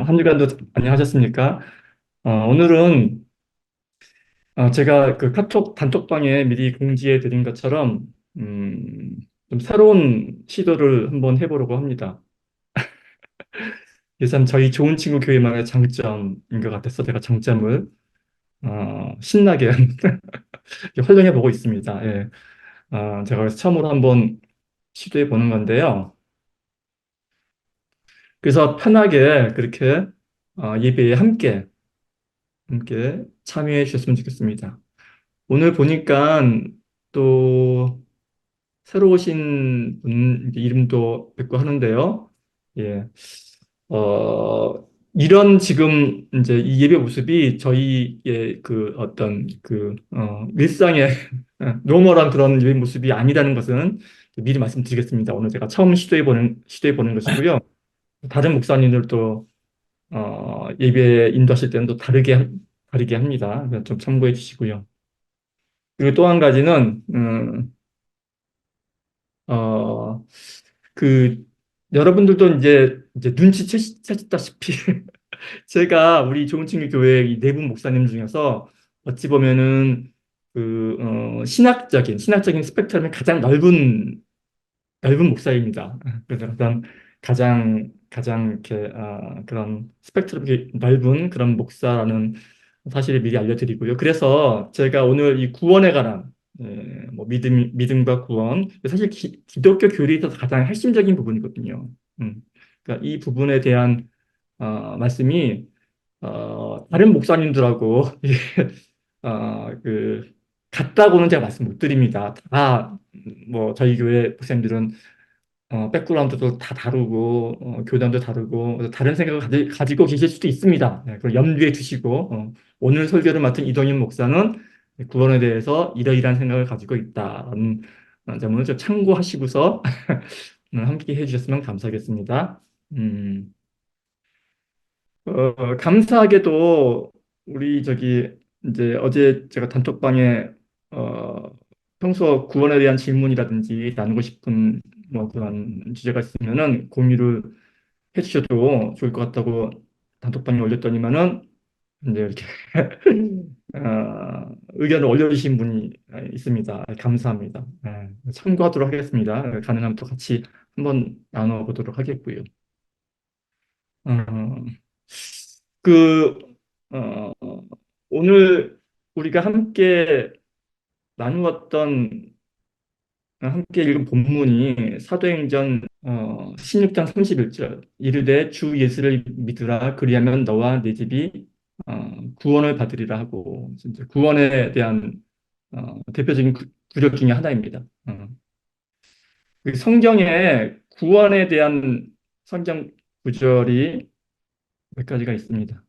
한 주간도 안녕하셨습니까? 오늘은 제가 그 카톡 단톡방에 미리 공지해 드린 것처럼 음, 좀 새로운 시도를 한번 해보려고 합니다. 이게 참 저희 좋은 친구 교회만의 장점인 것 같아서 제가 장점을 신나게 활용해 보고 있습니다. 예. 제가 그래서 처음으로 한번 시도해 보는 건데요. 그래서 편하게 그렇게 예배에 함께 참여해 주셨으면 좋겠습니다. 오늘 보니까 또 새로 오신 분 이름도 뵙고 하는데요. 예. 이런 지금 이제 이 예배 모습이 저희의 그 어떤 일상의 노멀한 그런 예배 모습이 아니라는 것은 미리 말씀드리겠습니다. 오늘 제가 처음 시도해 보는 것이고요. 다른 목사님들도 예배 인도하실 때는 또 다르게 합니다. 그래서 좀 참고해 주시고요. 그리고 또 한 가지는, 어, 그, 여러분들도 이제 눈치채셨다시피, 제가 우리 좋은 친구 교회 이 네 분 목사님 중에서 어찌 보면은 신학적인 스펙트럼이 가장 넓은 목사입니다. 그래서 가장 이렇게 그런 스펙트럼이 넓은 그런 목사라는 사실을 미리 알려드리고요. 그래서 제가 오늘 이 구원에 관한 뭐 믿음과 구원 사실 기독교 교리에서 가장 핵심적인 부분이거든요. 그러니까 이 부분에 대한 말씀이 다른 목사님들하고 그 같다고는 제가 말씀 못 드립니다. 다 뭐 저희 교회 목사님들은 백그라운드도 다 다르고 교단도 다르고 그래서 다른 생각을 가지고 계실 수도 있습니다. 네, 그걸 염두에 두시고 오늘 설교를 맡은 이동윤 목사는 구원에 대해서 이러이러한 생각을 가지고 있다는 점을 좀 참고하시고서 함께 해주셨으면 감사하겠습니다. 음, 감사하게도 우리 저기 이제 어제 제가 단톡방에 어, 평소 구원에 대한 질문이라든지 나누고 싶은 뭐 그런 주제가 있으면은 공유를 해주셔도 좋을 것 같다고 단톡방에 올렸더니만은 이제 이렇게 의견을 올려주신 분이 있습니다. 감사합니다. 참고하도록 하겠습니다. 가능하면 또 같이 한번 나눠보도록 하겠고요. 어, 그, 어, 오늘 우리가 함께 읽은 본문이 사도행전 16장 31절 이르되 주 예수를 믿으라 그리하면 너와 네 집이 구원을 받으리라 하고 진짜 구원에 대한 대표적인 구절 중에 하나입니다. 그 성경에 구원에 대한 성경 구절이 몇 가지가 있습니다.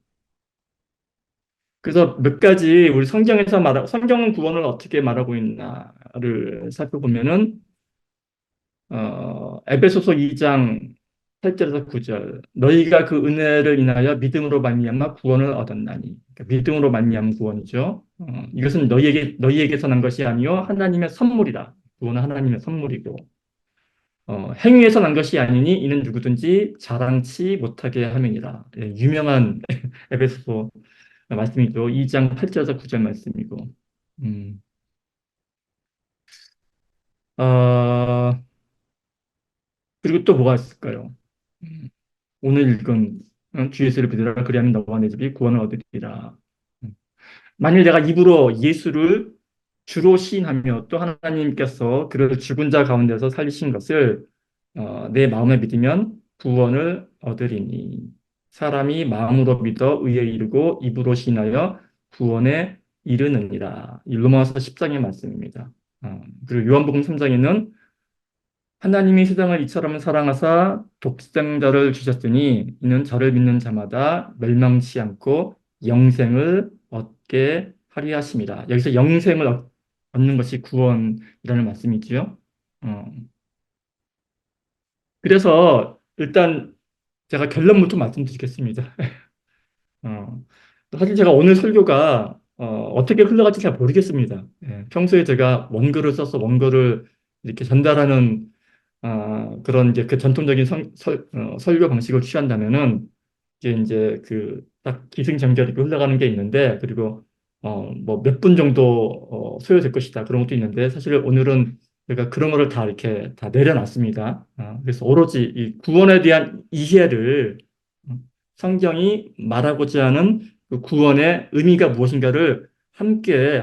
그래서 몇 가지 우리 성경은 구원을 어떻게 말하고 있나를 살펴보면은 에베소서 2장 8절에서 9절 너희가 그 은혜를 인하여 믿음으로 말미암아 구원을 얻었나니 그러니까 믿음으로 말미암은 구원이죠. 이것은 너희에게서 난 것이 아니요 하나님의 선물이라. 구원은 하나님의 선물이고 행위에서 난 것이 아니니 이는 누구든지 자랑치 못하게 함이니라. 예, 유명한 에베소서 말씀이죠. 2장 8절에서 9절 말씀이고. 음, 어, 그리고 또 뭐가 있을까요? 음, 오늘 읽은 주 예수를 믿으라 그리하면 너와 내 집이 구원을 얻으리라. 음, 만일 내가 입으로 예수를 주로 시인하며 또 하나님께서 그를 죽은 자 가운데서 살리신 것을 내 마음에 믿으면 구원을 얻으리니 사람이 마음으로 믿어 의에 이르고 입으로 시인하여 구원에 이르느니라. 이 로마서 10장의 말씀입니다. 그리고 요한복음 3장에는 하나님이 세상을 이처럼 사랑하사 독생자를 주셨으니 이는 저를 믿는 자마다 멸망치 않고 영생을 얻게 하리 하심이라. 여기서 영생을 얻는 것이 구원이라는 말씀이지요. 어, 그래서 일단 제가 결론부터 말씀드리겠습니다. 어, 사실 제가 오늘 설교가 어떻게 흘러갈지 잘 모르겠습니다. 예, 평소에 제가 원글을 써서 원글을 이렇게 전달하는 그런 이제 그 전통적인 설교 방식을 취한다면은 이게 이제 그 딱 기승전결 이렇게 흘러가는 게 있는데, 그리고 뭐 몇 분 정도 소요될 것이다 그런 것도 있는데, 사실 오늘은 제가 그런 거를 다 이렇게 다 내려놨습니다. 그래서 오로지 이 구원에 대한 이해를, 어, 성경이 말하고자 하는 그 구원의 의미가 무엇인가를 함께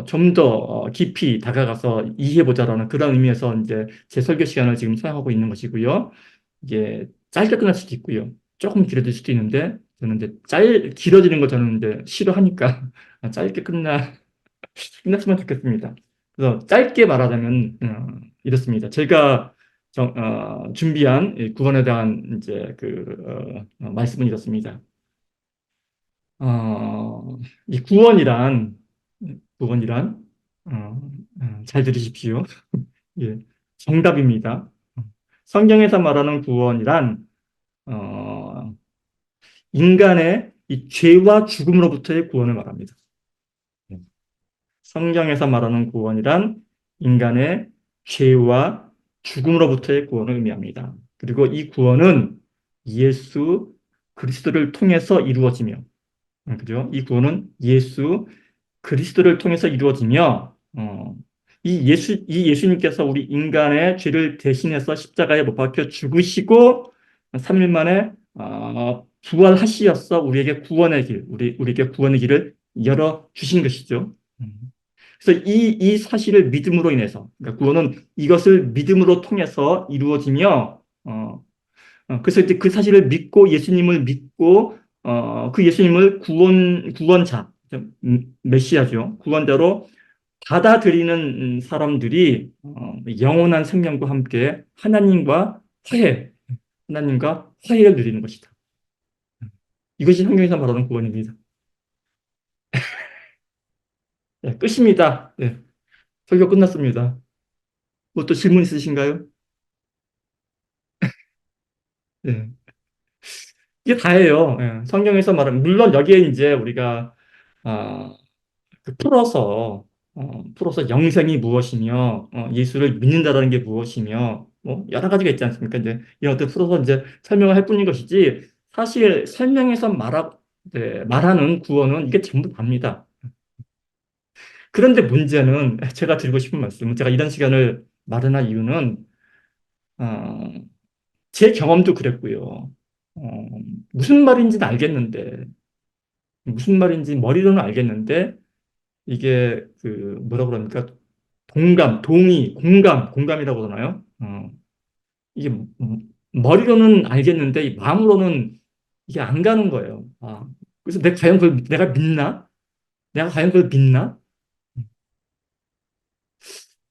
좀 더 깊이 다가가서 이해해보자라는 그런 의미에서 이제 제 설교 시간을 지금 사용하고 있는 것이고요. 이게 짧게 끝날 수도 있고요. 조금 길어질 수도 있는데, 저는 이제 길어지는 거 저는 이제 싫어하니까, 짧게 끝났으면 좋겠습니다. 그래서 짧게 말하자면, 이렇습니다. 제가 준비한 이 구원에 대한 이제 말씀은 이렇습니다. 이 구원이란, 잘 들으십시오. 예, 정답입니다. 성경에서 말하는 구원이란, 어, 인간의 이 죄와 죽음으로부터의 구원을 말합니다. 성경에서 말하는 구원이란 인간의 죄와 죽음으로부터의 구원을 의미합니다. 그리고 이 구원은 예수 그리스도를 통해서 이루어지며, 그죠? 이 구원은 예수 그리스도를 통해서 이루어지며, 이 예수님께서 우리 인간의 죄를 대신해서 십자가에 못 박혀 죽으시고 3일 만에 부활하시어서 우리에게 구원의 길, 우리에게 구원의 길을 열어 주신 것이죠. 음. 그래서 이 사실을 믿음으로 인해서, 그러니까 구원은 이것을 믿음으로 통해서 이루어지며, 그래서 이제 그 사실을 믿고 예수님을 믿고 그 예수님을 구원자, 메시아죠. 구원자로 받아들이는 사람들이 영원한 생명과 함께 하나님과 화해를 누리는 것이다. 이것이 성경에서 말하는 구원입니다. 네, 끝입니다. 네, 설교 끝났습니다. 뭐 또 질문 있으신가요? 네. 이게 다예요. 예, 성경에서 말하는, 물론 여기에 이제 우리가 아, 풀어서 영생이 무엇이며, 예수를 믿는다라는 게 무엇이며, 뭐, 여러 가지가 있지 않습니까? 이제, 이런 것들 풀어서 이제 설명을 할 뿐인 것이지, 사실 설명에서 말하는 구원은 이게 전부 답니다. 그런데 문제는, 제가 드리고 싶은 말씀은, 제가 이런 시간을 마련한 이유는, 어, 제 경험도 그랬고요. 어, 무슨 말인지는 알겠는데, 무슨 말인지 머리로는 알겠는데, 이게 뭐라 그럽니까? 공감이라고 그러나요? 이게 머리로는 알겠는데 이 마음으로는 이게 안 가는 거예요. 그래서 내가 믿나? 내가 과연 그걸 믿나?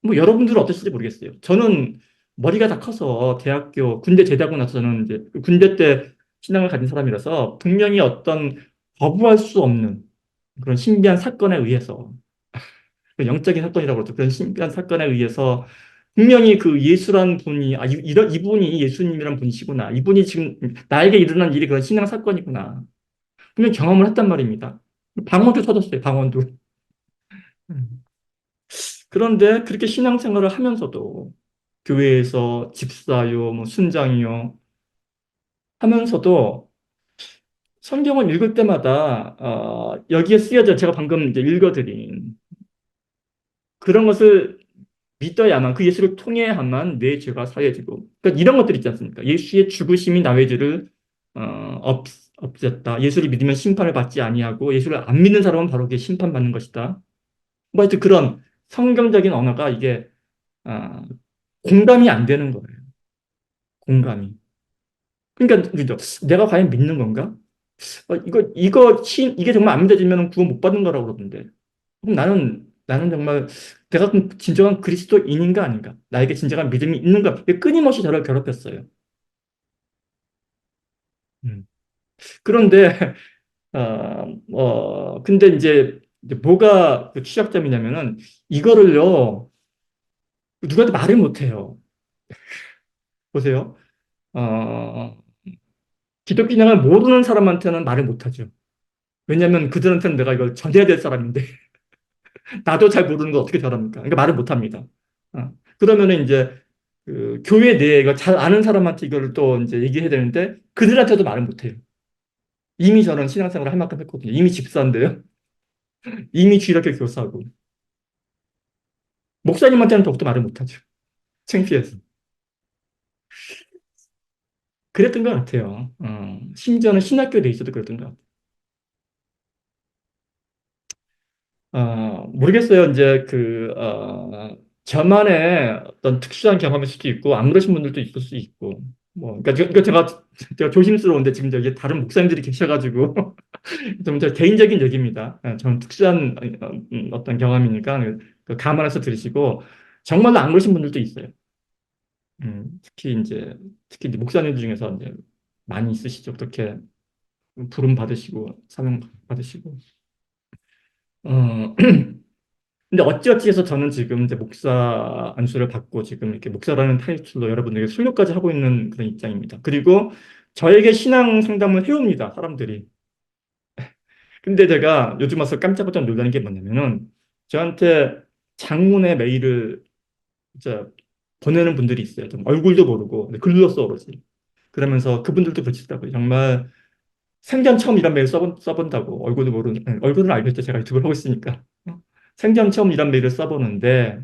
뭐 여러분들은 어떠실지 모르겠어요. 저는 머리가 다 커서 군대 제대하고 나서 저는 이제 군대 때 신앙을 가진 사람이라서 분명히 어떤 거부할 수 없는 그런 신비한 사건에 의해서, 그 영적인 사건이라고 그러죠. 그런 신비한 사건에 의해서 분명히 그 예수란 분이, 이분이 예수님이란 분이시구나. 이분이 지금 나에게 일어난 일이 그런 신앙 사건이구나. 분명 경험을 했단 말입니다. 방언도 터졌어요, 방언도. 음. 그런데 그렇게 신앙생활을 하면서도 교회에서 집사요, 뭐 순장이요 하면서도 성경을 읽을 때마다 여기에 쓰여져 제가 방금 이제 읽어드린 그런 것을 믿어야만, 그 예수를 통해야만 내 죄가 사해지고, 그러니까 이런 것들 있지 않습니까? 예수의 죽으심이 나의 죄를 어, 없, 없앴다. 예수를 믿으면 심판을 받지 아니하고 예수를 안 믿는 사람은 바로 그게 심판받는 것이다. 뭐 하여튼 그런 성경적인 언어가 이게 아, 공감이 안 되는 거예요. 공감이. 그러니까 그죠? 내가 과연 믿는 건가? 이게 정말 안 믿어지면 구원 못 받는 거라고 그러던데. 그럼 나는 정말 내가 그럼 진정한 그리스도인인가 아닌가? 나에게 진정한 믿음이 있는가? 끊임없이 저를 괴롭혔어요. 음. 그런데, 근데 이제 뭐가 그 취약점이냐면은 이거를요, 누구한테 말을 못 해요. 보세요. 어, 기독교 신앙을 모르는 사람한테는 말을 못 하죠. 왜냐면 그들한테는 내가 이걸 전해야 될 사람인데, 나도 잘 모르는 거 어떻게 잘합니까? 그러니까 말을 못 합니다. 그러면은 이제 그 교회 내에 이거 잘 아는 사람한테 이걸 또 이제 얘기해야 되는데 그들한테도 말을 못해요. 이미 저는 신앙생활을 할 만큼 했거든요. 이미 집사인데요. 이미 주일학교 교사하고 목사님한테는 더욱더 말을 못하죠. 창피해서. 그랬던 것 같아요. 심지어는 신학교에 돼 있어도 그랬던 것 같아요. 모르겠어요. 이제 저만의 어떤 특수한 경험일 수도 있고, 안 그러신 분들도 있을 수 있고, 뭐, 그러니까 제가 조심스러운데 지금 저기 다른 목사님들이 계셔가지고, 좀 저 개인적인 얘기입니다. 저는 특수한 어떤 경험이니까 감안해서 들으시고, 정말로 안 그러신 분들도 있어요. 특히 이제 목사님들 중에서 이제 많이 있으시죠. 그렇게 부름 받으시고, 사명 받으시고. 어, 근데 어찌어찌 해서 저는 지금 이제 목사 안수를 받고 지금 이렇게 목사라는 타이틀로 여러분에게 설교까지 하고 있는 그런 입장입니다. 그리고 저에게 신앙 상담을 해옵니다, 사람들이. 근데 제가 요즘 와서 깜짝깜짝 놀라는 게 뭐냐면은 저한테 장문의 메일을 진짜 보내는 분들이 있어요. 좀 얼굴도 모르고 근데 글로 써 오로지. 그러면서 그분들도 그러시더라고요. 정말 생전 처음 이런 메일 써본다고 얼굴도 모르는 얼굴은 알겠죠. 제가 유튜브를 하고 있으니까 생전 처음 이런 메일을 써보는데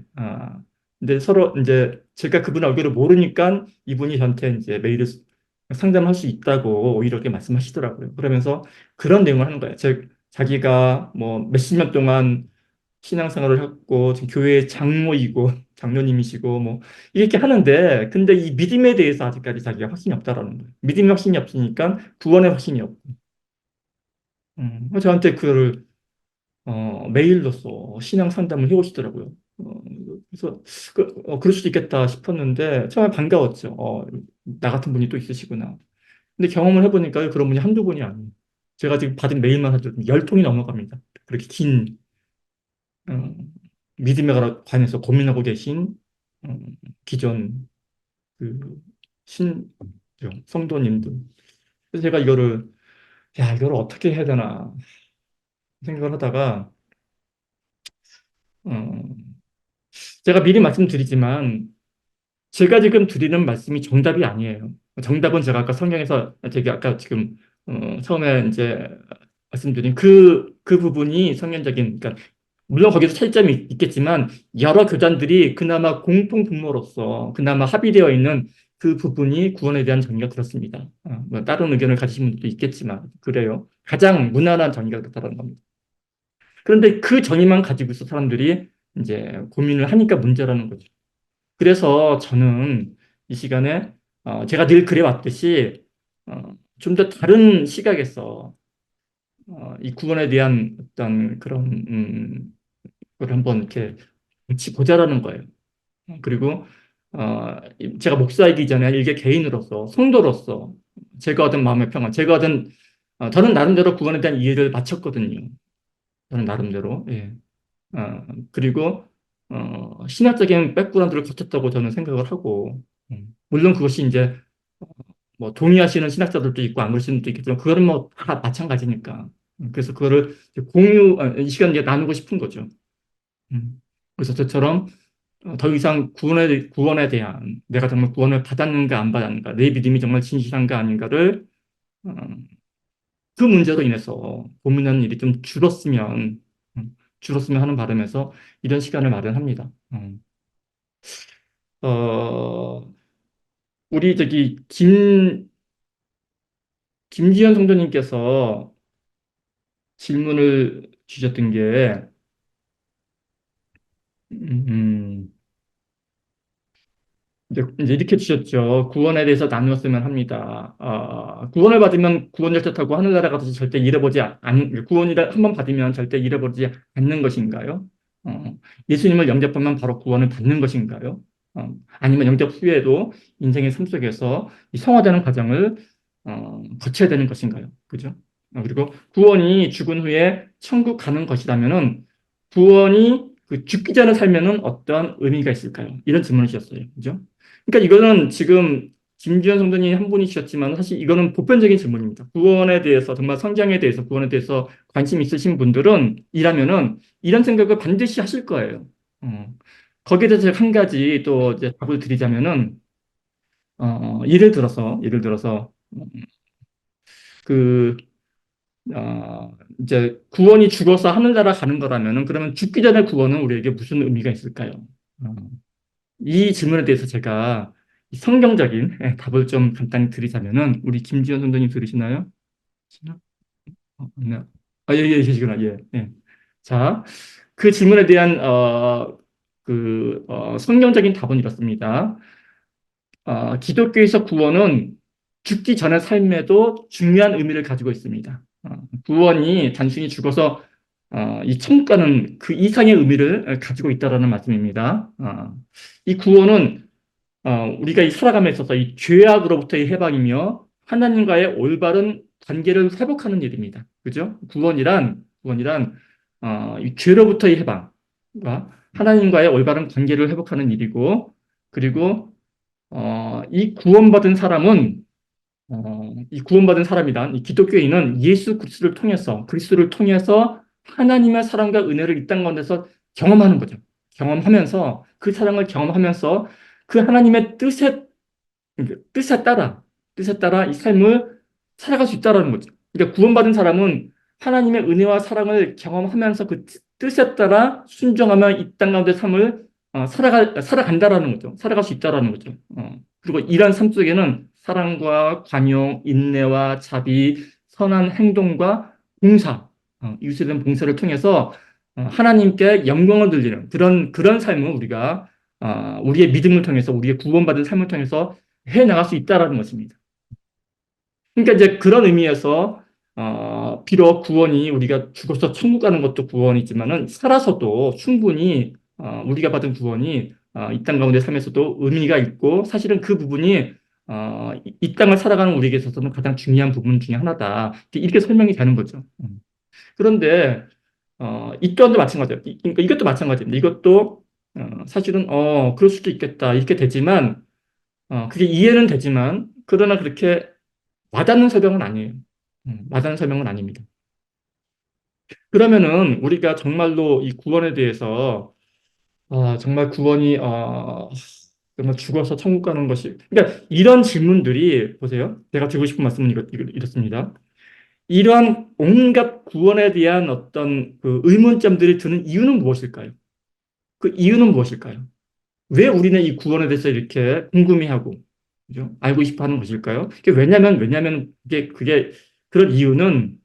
근데 서로 이제 제가 그분 얼굴을 모르니까 이분이 저한테 이제 메일을 상담할 수 있다고 오히려 이렇게 말씀하시더라고요. 그러면서 그런 내용을 하는 거예요. 자기가 뭐 몇십 년 동안 신앙생활을 했고 지금 교회 장로이고 장로님이시고 뭐 이렇게 하는데 근데 이 믿음에 대해서 아직까지 자기가 확신이 없다라는 거예요. 믿음의 확신이 없으니까 구원의 확신이 없고 저한테 그거를 메일로써 신앙 상담을 해오시더라고요. 그래서 그럴 수도 있겠다 싶었는데 처음에 반가웠죠. 나 같은 분이 또 있으시구나. 근데 경험을 해보니까 그런 분이 한두 분이 아니에요. 제가 지금 받은 메일만 해도 10통이 넘어갑니다. 그렇게 긴 어, 믿음에 관해서 고민하고 계신 어, 기존 그 신 성도님들. 그래서 제가 이거를 어떻게 해야 되나 생각을 하다가 어, 제가 미리 말씀드리지만 제가 지금 드리는 말씀이 정답이 아니에요. 정답은 제가 아까 성경에서 제가 아까 지금 처음에 이제 말씀드린 그 부분이 성경적인 그러니까 물론 거기서 차이점이 있겠지만 여러 교단들이 그나마 공통 분모로서 그나마 합의되어 있는 그 부분이 구원에 대한 정의가 그렇습니다. 뭐 다른 의견을 가지신 분들도 있겠지만 그래요. 가장 무난한 정의가 그렇다는 겁니다. 그런데 그 정의만 가지고 있어 사람들이 이제 고민을 하니까 문제라는 거죠. 그래서 저는 이 시간에 제가 늘 그래왔듯이 좀 더 다른 시각에서 이 구원에 대한 어떤 그런 걸 한번 이렇게 같이 보자라는 거예요. 그리고 제가 목사이기 전에 일개 개인으로서 성도로서 제가 얻은 마음의 평안, 저는 나름대로 구원에 대한 이해를 마쳤거든요. 저는 나름대로. 예. 그리고 신학적인 백그라운드를 거쳤다고 저는 생각을 하고 물론 그것이 이제 뭐 동의하시는 신학자들도 있고 안 그러시는 분도 있겠지만 그거는 뭐 다 마찬가지니까 그래서 그거를 이제 이 시간 에 나누고 싶은 거죠. 그래서 저처럼 더 이상 구원에 대한 내가 정말 구원을 받았는가 안 받았는가 내 믿음이 정말 진실한가 아닌가를 어, 그 문제로 인해서 고민하는 일이 좀 줄었으면 하는 바람에서 이런 시간을 마련합니다. 어, 우리 저기 김지현 성도님께서 질문을 주셨던 게 음, 음, 이제 이렇게 주셨죠. 구원에 대해서 나누었으면 합니다. 구원을 받으면 구원 열차 타고 하늘나라 가서 절대 구원이라 한 번 받으면 절대 잃어버리지 않는 것인가요? 예수님을 영접하면 바로 구원을 받는 것인가요? 아니면 영접 후에도 인생의 삶 속에서 이 성화되는 과정을 거쳐야 되는 것인가요? 그죠? 그리고 구원이 죽은 후에 천국 가는 것이라면은 구원이 그 죽기 전에 살면은 어떠한 의미가 있을까요? 이런 질문을 주셨어요. 그죠? 그러니까 이거는 지금 김주현 성도님 한 분이 주셨지만 사실 이거는 보편적인 질문입니다. 구원에 대해서 정말 성경에 대해서 구원에 대해서 관심 있으신 분들은 이라면은 이런 생각을 반드시 하실 거예요. 어. 거기에 대해서 한 가지 또 이제 답을 드리자면은, 예를 들어서, 그, 이제 구원이 죽어서 하늘나라 가는 거라면은, 그러면 죽기 전에 구원은 우리에게 무슨 의미가 있을까요? 어, 이 질문에 대해서 제가 이 성경적인 답을 좀 간단히 드리자면은, 우리 김지현 선생님 들으시나요? 네. 예, 예, 계시구나. 예, 예. 자, 그 질문에 대한, 성경적인 답은 이렇습니다. 기독교에서 구원은 죽기 전의 삶에도 중요한 의미를 가지고 있습니다. 구원이 단순히 죽어서 이 천국 가는 그 이상의 의미를 가지고 있다라는 말씀입니다. 이 구원은 우리가 이 살아감에 있어서 이 죄악으로부터의 해방이며 하나님과의 올바른 관계를 회복하는 일입니다. 그죠? 구원이란 이 죄로부터의 해방과 하나님과의 올바른 관계를 회복하는 일이고, 그리고 이 구원받은 사람이란 이 기독교인은 예수 그리스도를 통해서 하나님의 사랑과 은혜를 이 땅 가운데서 경험하는 거죠. 경험하면서 그 사랑을 경험하면서 그 하나님의 뜻에 따라, 뜻에 따라 이 삶을 살아갈 수 있다라는 거죠. 그러니까 구원받은 사람은 하나님의 은혜와 사랑을 경험하면서 그 뜻에 따라 순종하며 이 땅 가운데 삶을 살아간다라는 거죠. 살아갈 수 있다라는 거죠. 그리고 이러한 삶 속에는 사랑과 관용, 인내와 자비, 선한 행동과 봉사, 이웃에 대한 봉사를 통해서 하나님께 영광을 돌리는 그런 삶을 우리가 우리의 믿음을 통해서 우리의 구원받은 삶을 통해서 해 나갈 수 있다라는 것입니다. 그러니까 이제 그런 의미에서 비록 구원이 우리가 죽어서 천국 가는 것도 구원이지만은 살아서도 충분히 우리가 받은 구원이 이 땅 가운데 삶에서도 의미가 있고 사실은 그 부분이 이 땅을 살아가는 우리에게 있어서는 가장 중요한 부분 중에 하나다. 이렇게 설명이 되는 거죠. 그런데 이 또한도 마찬가지예요. 그러니까 이것도 마찬가지입니다. 이것도 사실은 그럴 수도 있겠다 이렇게 되지만 그게 이해는 되지만 그러나 그렇게 와닿는 설명은 아니에요. 와닿는 설명은 아닙니다. 그러면은 우리가 정말로 이 구원에 대해서 정말 구원이 정말 죽어서 천국 가는 것이 그러니까 이런 질문들이 보세요. 제가 드리고 싶은 말씀은 이렇습니다. 이러한 온갖 구원에 대한 어떤 그 의문점들이 드는 이유는 무엇일까요? 그 이유는 무엇일까요? 왜 우리는 이 구원에 대해서 이렇게 궁금해하고, 그죠? 알고 싶어 하는 것일까요? 왜냐면, 그게, 그런 이유는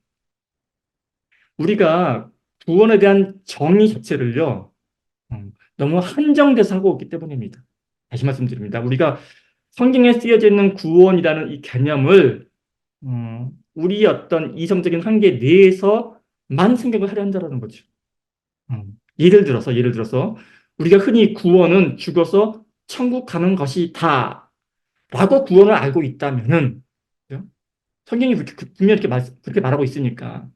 우리가 구원에 대한 정의 자체를요, 너무 한정돼서 하고 있기 때문입니다. 다시 말씀드립니다. 우리가 성경에 쓰여져 있는 구원이라는 이 개념을, 우리 어떤 이성적인 한계 내에서만 생각을 하려 한다는 거죠. 예를 들어서, 우리가 흔히 구원은 죽어서 천국 가는 것이다. 라고 구원을 알고 있다면은, 그죠? 성경이 분명히 그렇게 말하고 있으니까.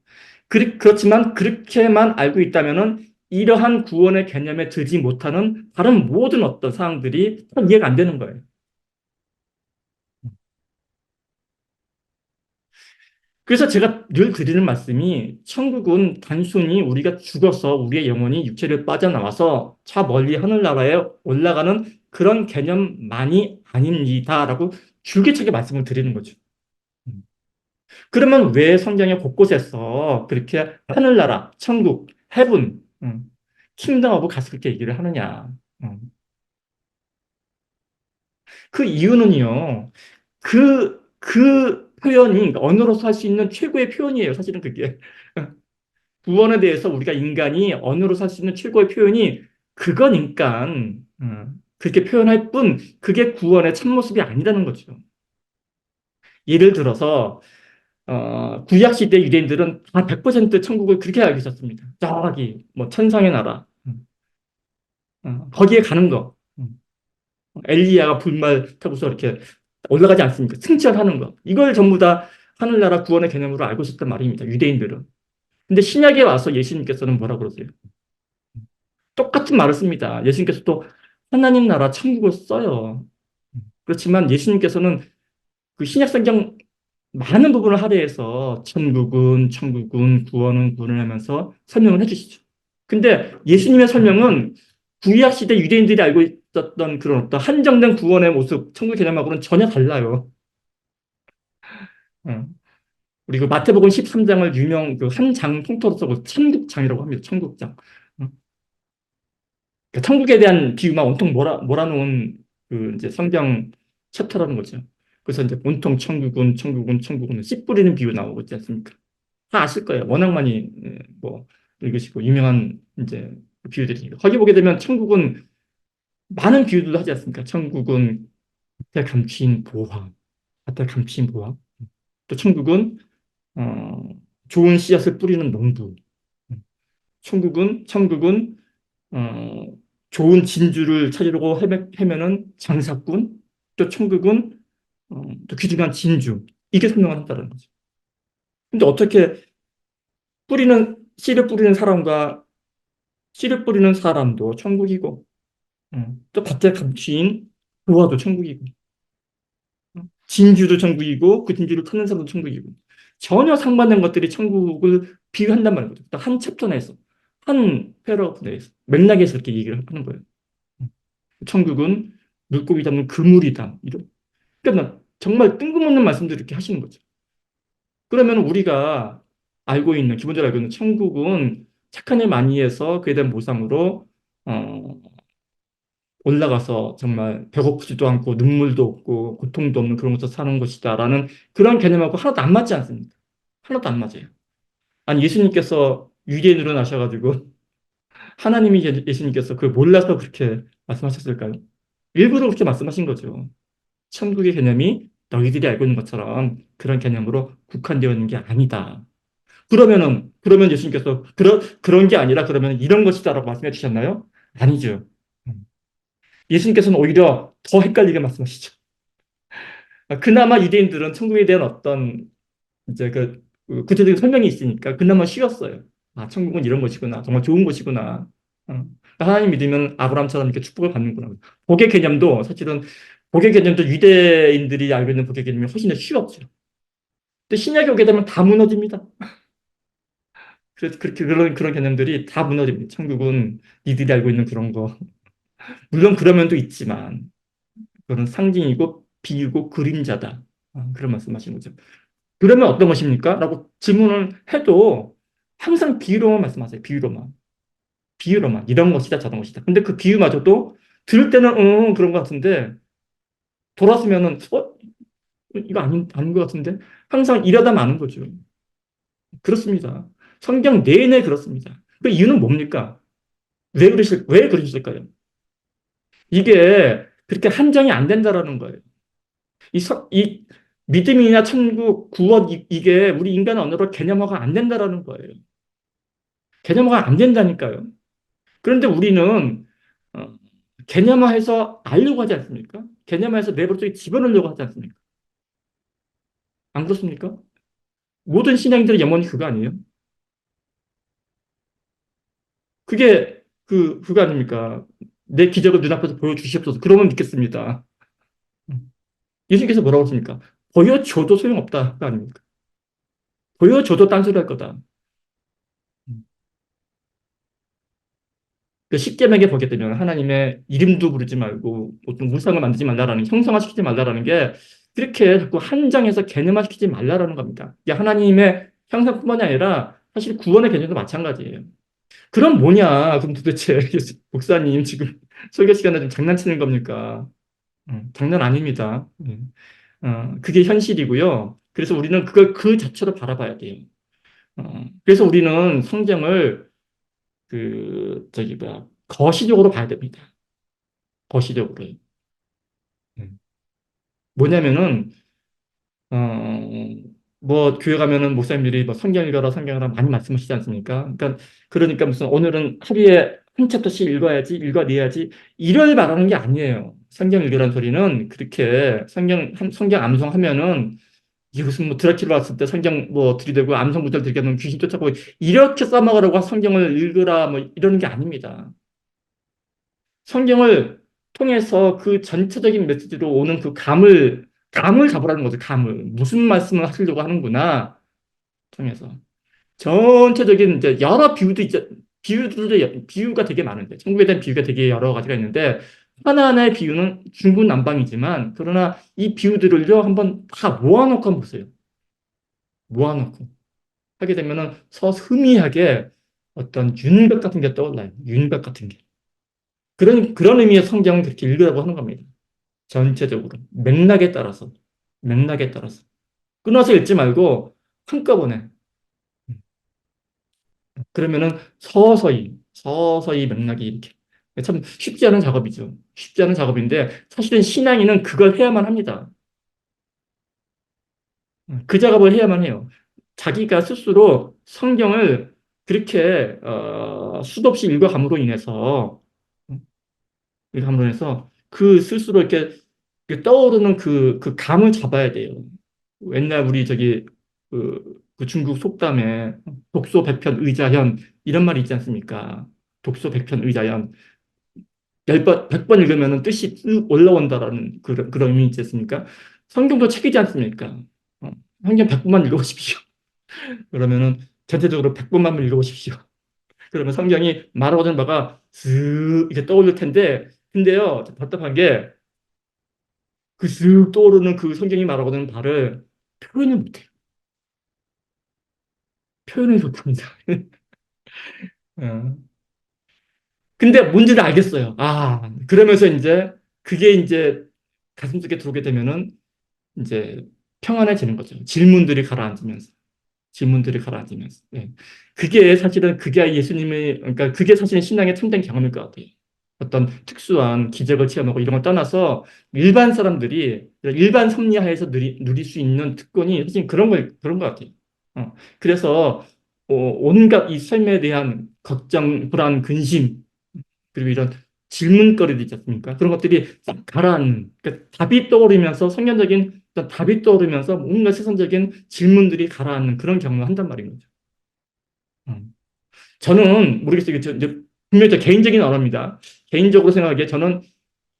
그렇지만 그렇게만 알고 있다면은 이러한 구원의 개념에 들지 못하는 다른 모든 어떤 사항들이 이해가 안 되는 거예요. 그래서 제가 늘 드리는 말씀이 천국은 단순히 우리가 죽어서 우리의 영혼이 육체를 빠져나와서 저 멀리 하늘나라에 올라가는 그런 개념만이 아닙니다라고 줄기차게 말씀을 드리는 거죠. 그러면 왜 성경의 곳곳에서 그렇게 하늘나라, 천국, 헤븐, 킹덤 오브 가스 그렇게 얘기를 하느냐. 그 이유는요, 그 표현이 그러니까 언어로서 할 수 있는 최고의 표현이에요. 사실은 그게. 구원에 대해서 우리가 인간이 언어로서 할 수 있는 최고의 표현이 그거니까, 그렇게 표현할 뿐, 그게 구원의 참모습이 아니라는 거죠. 예를 들어서, 구약시대 유대인들은 다 100% 천국을 그렇게 알고 있었습니다. 저기, 뭐, 천상의 나라, 거기에 가는 거. 엘리야가 불말 타고서 이렇게 올라가지 않습니까? 승천하는 거. 이걸 전부 다 하늘나라 구원의 개념으로 알고 있었단 말입니다. 유대인들은. 근데 신약에 와서 예수님께서는 뭐라 그러세요? 똑같은 말을 씁니다. 예수님께서 또 하나님 나라 천국을 써요. 그렇지만 예수님께서는 그 신약 성경 많은 부분을 할애해서 천국은 구원은 구원을 하면서 설명을 해주시죠. 근데 예수님의 설명은 구약 시대 유대인들이 알고 있었던 그런 어떤 한정된 구원의 모습, 천국 개념하고는 전혀 달라요. 어. 우리 그 마태복음 13장을 유명 그 한 장 통틀어서 그 천국장이라고 합니다. 천국장. 어. 그러니까 천국에 대한 비유만 온통 몰아놓은 그 이제 성경 챕터라는 거죠. 그래서 이제 온통 천국은 씨 뿌리는 비유 나오고 있지 않습니까? 다 아실 거예요. 워낙 많이 뭐 읽으시고 유명한 이제 비유들이니까. 거기 보게 되면 천국은 많은 비유들도 하지 않습니까? 천국은 밭에 감추인 보화, 밭에 감추인 보화. 또 천국은 어, 좋은 씨앗을 뿌리는 농부. 천국은 어, 좋은 진주를 찾으려고 헤매는 장사꾼. 또 천국은 또 귀중한 진주. 이게 설명을 한다는 거죠. 근데 어떻게 씨를 뿌리는 사람과 씨를 뿌리는 사람도 천국이고, 또 밭에 감추인 보화도 천국이고, 진주도 천국이고, 그 진주를 찾는 사람도 천국이고, 전혀 상반된 것들이 천국을 비유한단 말이거든요. 한 챕터 내에서, 한 패러그래프 내에서, 맥락에서 이렇게 얘기를 하는 거예요. 천국은 물고기 잡는 그물이다. 이런. 그러니까 정말 뜬금없는 말씀들을 이렇게 하시는 거죠. 그러면 우리가 기본적으로 알고 있는 천국은 착한 일 많이 해서 그에 대한 보상으로, 어, 올라가서 정말 배고프지도 않고 눈물도 없고 고통도 없는 그런 곳에서 사는 것이다라는 그런 개념하고 하나도 안 맞지 않습니까? 하나도 안 맞아요. 아니, 예수님께서 유대인으로 나셔가지고 하나님이 예수님께서 그걸 몰라서 그렇게 말씀하셨을까요? 일부러 그렇게 말씀하신 거죠. 천국의 개념이 너희들이 알고 있는 것처럼 그런 개념으로 국한되어 있는 게 아니다. 그러면 예수님께서 그런 게 아니라 그러면 이런 것이다라고 말씀해 주셨나요? 아니죠. 예수님께서는 오히려 더 헷갈리게 말씀하시죠. 그나마 유대인들은 천국에 대한 어떤 이제 그 구체적인 설명이 있으니까 그나마 쉬웠어요. 아, 천국은 이런 것이구나. 정말 좋은 곳이구나. 하나님 믿으면 아브라함처럼 이렇게 축복을 받는구나. 복의 개념도 사실은 복의 개념도 유대인들이 알고 있는 복의 개념이 훨씬 더 쉬웠죠. 근데 신약에 오게 되면 다 무너집니다. 그래서 그런 개념들이 다 무너집니다. 천국은 니들이 알고 있는 그런 거. 물론 그런 면도 있지만 그런 상징이고 비유고 그림자다. 그런 말씀하시는 거죠. 그러면 어떤 것입니까? 라고 질문을 해도 항상 비유로만 말씀하세요. 비유로만. 이런 것이다, 저런 것이다. 근데 그 비유마저도 들을 때는 그런 것 같은데 돌았으면은 이거 아닌 것 같은데 항상 이러다 마는 거죠. 그렇습니다. 성경 내내 그렇습니다. 그 이유는 뭡니까? 왜 그러실까요? 이게 그렇게 한정이 안 된다라는 거예요. 이 믿음이나 천국, 구원, 이게 우리 인간 언어로 개념화가 안 된다라는 거예요. 개념화가 안 된다니까요. 그런데 우리는 어, 개념화해서 알려고 하지 않습니까? 개념화해서 내 머릿속에 집어넣으려고 하지 않습니까? 안 그렇습니까? 모든 신앙인들의 영혼이 그거 아니에요? 그거 아닙니까? 내 기적을 눈앞에서 보여주시옵소서. 그러면 믿겠습니다. 예수님께서 뭐라고 했습니까? 보여줘도 소용없다. 그거 아닙니까? 보여줘도 딴소리 할 거다. 그 십계명에 보게 되면 하나님의 이름도 부르지 말고 어떤 우상을 만들지 말라라는 형상화시키지 말라라는 게 그렇게 자꾸 한정해서 개념화시키지 말라라는 겁니다. 이게 하나님의 형상뿐만이 아니라 사실 구원의 개념도 마찬가지예요. 그럼 뭐냐? 그럼 도대체 목사님 지금 설교 시간에 좀 장난치는 겁니까? 장난 아닙니다. 그게 현실이고요. 그래서 우리는 그걸 그 자체로 바라봐야 돼요. 그래서 우리는 성경을 거시적으로 봐야 됩니다. 거시적으로. 뭐냐면은, 어, 뭐, 교회 가면은 목사님들이 뭐 성경 읽어라, 성경 읽어라 많이 말씀하시지 않습니까? 그러니까 무슨 오늘은 하루에 한 챕터씩 읽어내야지, 이걸 말하는 게 아니에요. 성경 읽으라는 소리는 그렇게 성경 암송하면은 이게 무슨 뭐 드라큘라 왔을 때 성경 뭐 들이대고 암송 구절 들이대면 귀신 쫓아보고 이렇게 써먹으라고 성경을 읽으라 뭐 이러는 게 아닙니다. 성경을 통해서 그 전체적인 메시지로 오는 그 감을 잡으라는 거죠, 감을. 무슨 말씀을 하시려고 하는구나, 통해서. 전체적인 이제 여러 비유도 있죠. 비유가 되게 많은데, 천국에 대한 비유가 되게 여러 가지가 있는데, 하나하나의 비유는 중구난방이지만, 그러나 이 비유들을요, 한번 다 모아놓고 한번 보세요. 모아놓고. 하게 되면은 서스미하게 어떤 윤곽 같은 게 떠올라요. 윤곽 같은 게. 그런 의미의 성경은 그렇게 읽으라고 하는 겁니다. 전체적으로. 맥락에 따라서. 맥락에 따라서. 끊어서 읽지 말고 한꺼번에. 그러면은 서서히 맥락이 이렇게. 참 쉽지 않은 작업이죠. 쉽지 않은 작업인데 사실은 신앙인은 그걸 해야만 합니다. 그 작업을 해야만 해요. 자기가 스스로 성경을 그렇게 수도 없이 읽어감으로 인해서 읽어감으로 인해서 그 스스로 이렇게 떠오르는 그 감을 잡아야 돼요. 옛날 우리 저기 그 중국 속담에 독소백편 의자현 이런 말이 있지 않습니까? 독소백편 의자현 10번, 100번 읽으면 뜻이 쓱 올라온다라는 그런 의미 있지 않습니까? 성경도 책이지 않습니까? 어, 성경 100번만 읽어보십시오. 그러면은 전체적으로 100번만 읽어보십시오. 그러면 성경이 말하고는 바가 쓱 이렇게 떠오를 텐데, 근데요, 답답한 게 그 쓱 떠오르는 그 성경이 말하고는 바를 표현을 못해요. 표현을 못합니다. 어. 근데 뭔지는 알겠어요. 아, 그러면서 이제 그게 이제 가슴속에 들어오게 되면은 이제 평안해지는 거죠. 질문들이 가라앉으면서. 질문들이 가라앉으면서. 예. 그게 사실은 그게 예수님의, 그러니까 그게 사실은 신앙의 참된 경험일 것 같아요. 어떤 특수한 기적을 체험하고 이런 걸 떠나서 일반 사람들이 일반 섭리하에서 누릴 수 있는 특권이 사실 그런 것 같아요. 그래서 온갖 이 삶에 대한 걱정, 불안, 근심, 그리고 이런 질문거리들 있지 않습니까? 그런 것들이 싹 가라앉는, 그러니까 답이 떠오르면서 성경적인 어떤 답이 떠오르면서 뭔가 세상적인 질문들이 가라앉는 그런 경험을 한단 말인 거죠. 음. 저는 모르겠어요. 이제 분명히 저 개인적인 언어입니다. 개인적으로 생각하기에 저는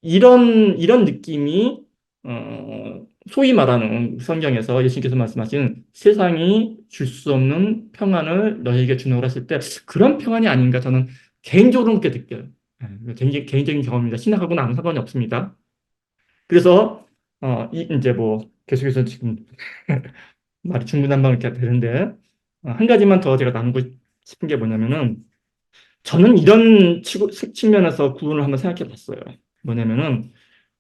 이런 느낌이 소위 말하는 성경에서 예수님께서 말씀하신 세상이 줄 수 없는 평안을 너희에게 주노라 했을 때 그런 평안이 아닌가 저는 개인적으로 그렇게 느껴요. 개인적인 경험입니다. 신학하고는 아무 상관이 없습니다. 그래서 이제 뭐 계속해서 지금 말이 중구난방 이렇게 되는데 한 가지만 더 제가 나누고 싶은 게 뭐냐면은 저는 이런 측면에서 구원을 한번 생각해 봤어요. 뭐냐면은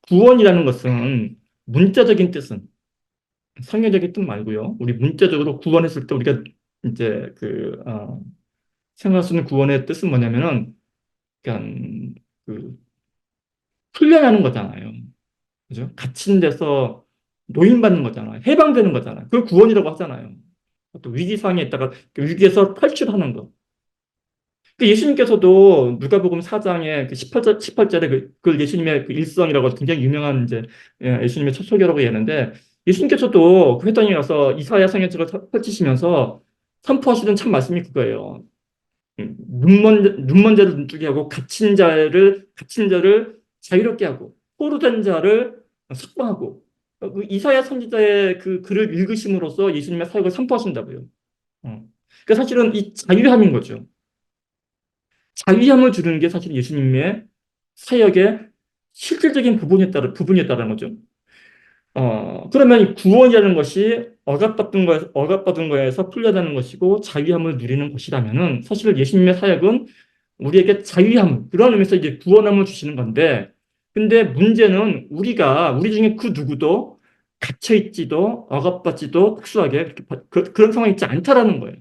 구원이라는 것은 문자적인 뜻은 성경적인 뜻 말고요. 우리 문자적으로 구원했을 때 우리가 이제 생각할 수 있는 구원의 뜻은 뭐냐면은 그러니까 그 훈련하는 거잖아요. 그죠? 갇힌 데서 노인받는 거잖아요. 해방되는 거잖아요. 그걸 구원이라고 하잖아요. 또 위기 상황에 있다가 그 위기에서 탈출하는 거. 그 예수님께서도 누가복음 4장에 그 18절에 그 예수님의 그 일성이라고 해서 굉장히 유명한 이제 예수님의 첫 소개라고 얘기하는데 예수님께서도 그 회당에 가서 이사야 성경책을 펼치시면서 선포하시던 참 말씀이 그거예요. 눈먼 자를 눈뜨게 하고 갇힌 자를 자유롭게 하고 포로된 자를 석방하고 그 이사야 선지자의 그 글을 읽으심으로써 예수님의 사역을 선포하신다고요. 그러니까 사실은 이 자유함인 거죠. 자유함을 주는 게 사실 예수님의 사역의 실질적인 부분이었다는 거죠. 그러면 이 구원이라는 것이 억압받은 거에서 풀려나는 것이고 자유함을 누리는 것이라면은 사실 예수님의 사역은 우리에게 자유함, 그런 의미에서 이제 구원함을 주시는 건데, 근데 문제는 우리 중에 그 누구도 갇혀있지도, 억압받지도 특수하게 그런 상황이 있지 않다라는 거예요.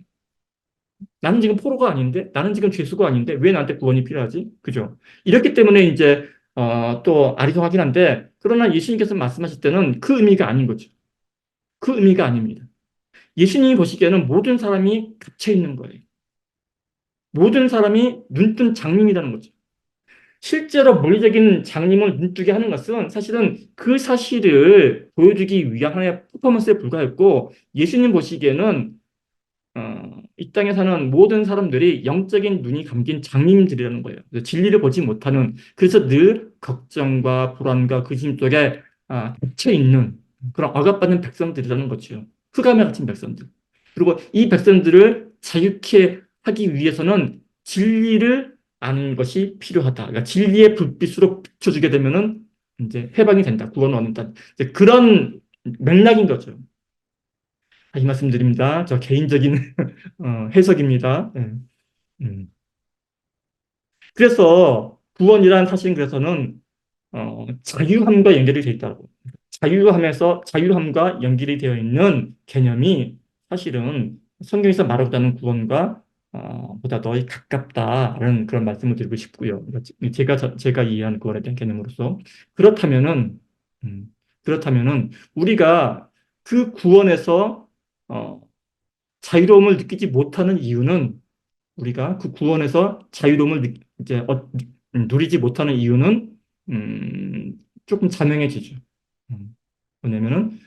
나는 지금 포로가 아닌데, 나는 지금 죄수가 아닌데, 왜 나한테 구원이 필요하지? 그죠? 이렇기 때문에 이제, 또 아리송하긴 한데, 그러나 예수님께서 말씀하실 때는 그 의미가 아닌 거죠. 그 의미가 아닙니다. 예수님이 보시기에는 모든 사람이 갇혀 있는 거예요. 모든 사람이 눈뜬 장님이라는 거죠. 실제로 물리적인 장님을 눈뜨게 하는 것은 사실은 그 사실을 보여주기 위한 하나의 퍼포먼스에 불과했고, 예수님 보시기에는 이 땅에 사는 모든 사람들이 영적인 눈이 감긴 장님들이라는 거예요. 그래서 진리를 보지 못하는, 그래서 늘 걱정과 불안과 근심 속에 갇혀 있는 그런 억압받는 백성들이라는 거죠. 흑암에 갇힌 백성들. 그리고 이 백성들을 자유케 하기 위해서는 진리를 아는 것이 필요하다. 그러니까 진리의 불빛으로 비춰주게 되면은 이제 해방이 된다. 구원을 얻는다. 이제 그런 맥락인 거죠. 다시 말씀드립니다. 저 개인적인 해석입니다. 예. 음. 그래서 구원이란 사실은 그래서는 자유함과 연결이 되어 있다고. 자유함과 연결이 되어 있는 개념이 사실은 성경에서 말하고 있는 구원과 보다 더 가깝다라는 그런 말씀을 드리고 싶고요. 제가 이해하는 구원에 대한 개념으로서 그렇다면은 음, 그렇다면은 우리가 그 구원에서 어, 자유로움을 느끼지 못하는 이유는 우리가 그 구원에서 자유로움을 누리지 못하는 이유는 조금 자명해지죠. 뭐냐면은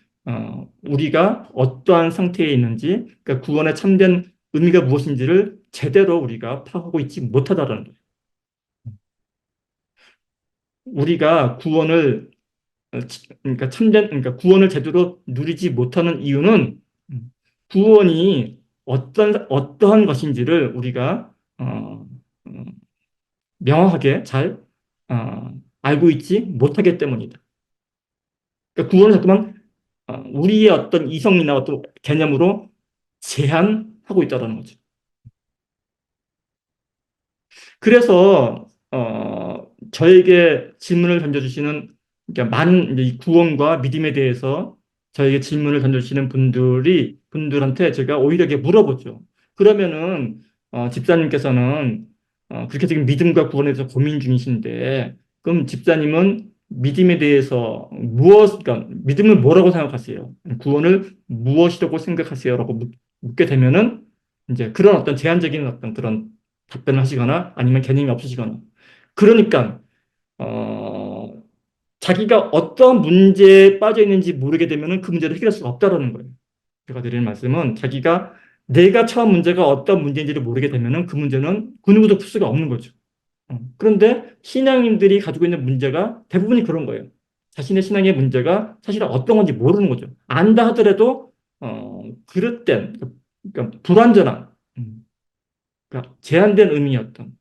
우리가 어떠한 상태에 있는지, 그러니까 구원의 참된 의미가 무엇인지를 제대로 우리가 파악하고 있지 못하다라는 거예요. 우리가 그러니까 구원을 제대로 누리지 못하는 이유는 구원이 어떠한 것인지를 우리가 어, 명확하게 잘 알고 있지 못하기 때문이다. 그러니까 구원을 자꾸만 우리의 어떤 이성이나 어떤 개념으로 제한하고 있다는 거죠. 그래서 저에게 질문을 던져주시는 그러니까 많은 이제 이 구원과 믿음에 대해서 저에게 질문을 던져주시는 분들한테 제가 오히려 이렇게 물어보죠. 그러면은 집사님께서는 그렇게 지금 믿음과 구원에 대해서 고민 중이신데 그럼 집사님은 믿음에 대해서 그러니까 믿음을 뭐라고 생각하세요? 구원을 무엇이라고 생각하세요?라고 묻게 되면은 이제 그런 어떤 제한적인 어떤 그런 답변을 하시거나 아니면 개념이 없으시거나. 그러니까, 어, 자기가 어떤 문제에 빠져 있는지 모르게 되면 그 문제를 해결할 수가 없다라는 거예요. 제가 드리는 말씀은 자기가 내가 처한 문제가 어떤 문제인지를 모르게 되면 그 문제는 그 누구도 풀 수가 없는 거죠. 그런데 신앙인들이 가지고 있는 문제가 대부분이 그런 거예요. 자신의 신앙의 문제가 사실 어떤 건지 모르는 거죠. 안다 하더라도, 그릇된, 그러니까 불완전한, 그러니까 제한된 의미였던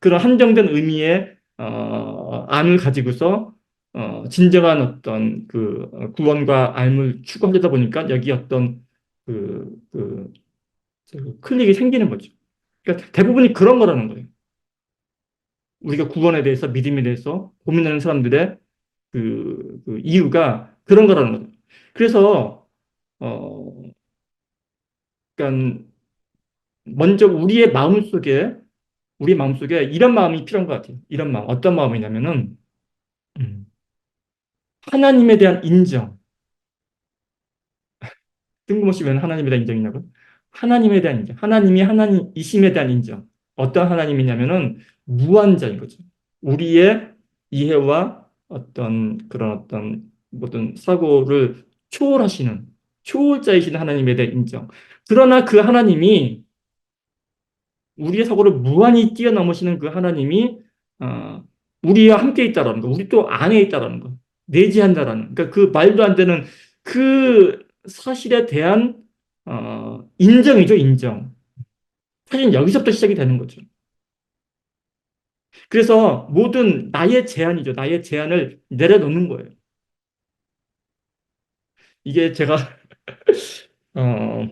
그런 한정된 의미의 안을 가지고서 진정한 어떤 그 구원과 알을 추구하려다 보니까 여기 어떤 그, 그, 클릭이 생기는 거죠. 그러니까 대부분이 그런 거라는 거예요. 우리가 구원에 대해서 믿음에 대해서 고민하는 사람들의 그 이유가 그런 거라는 거죠. 그래서 어, 그러니까 먼저 우리 마음속에 이런 마음이 필요한 것 같아요. 이런 마음. 어떤 마음이냐면은, 음, 하나님에 대한 인정. 뜬금없이 왜 하나님에 대한 인정이냐고? 하나님에 대한 인정. 하나님이 하나님이심에 대한 인정. 어떤 하나님이냐면은, 무한자인 거죠. 우리의 이해와 그런 어떤 모든 사고를 초월자이신 하나님에 대한 인정. 그러나 그 하나님이 우리의 사고를 무한히 뛰어넘으시는 그 하나님이 어, 우리와 함께 있다라는 거, 우리 또 안에 있다라는 거, 내지한다라는, 그러니까 그 말도 안 되는 그 사실에 대한 인정이죠, 인정. 사실 여기서부터 시작이 되는 거죠. 그래서 모든 나의 제한이죠, 나의 제한을 내려놓는 거예요. 이게 제가 어,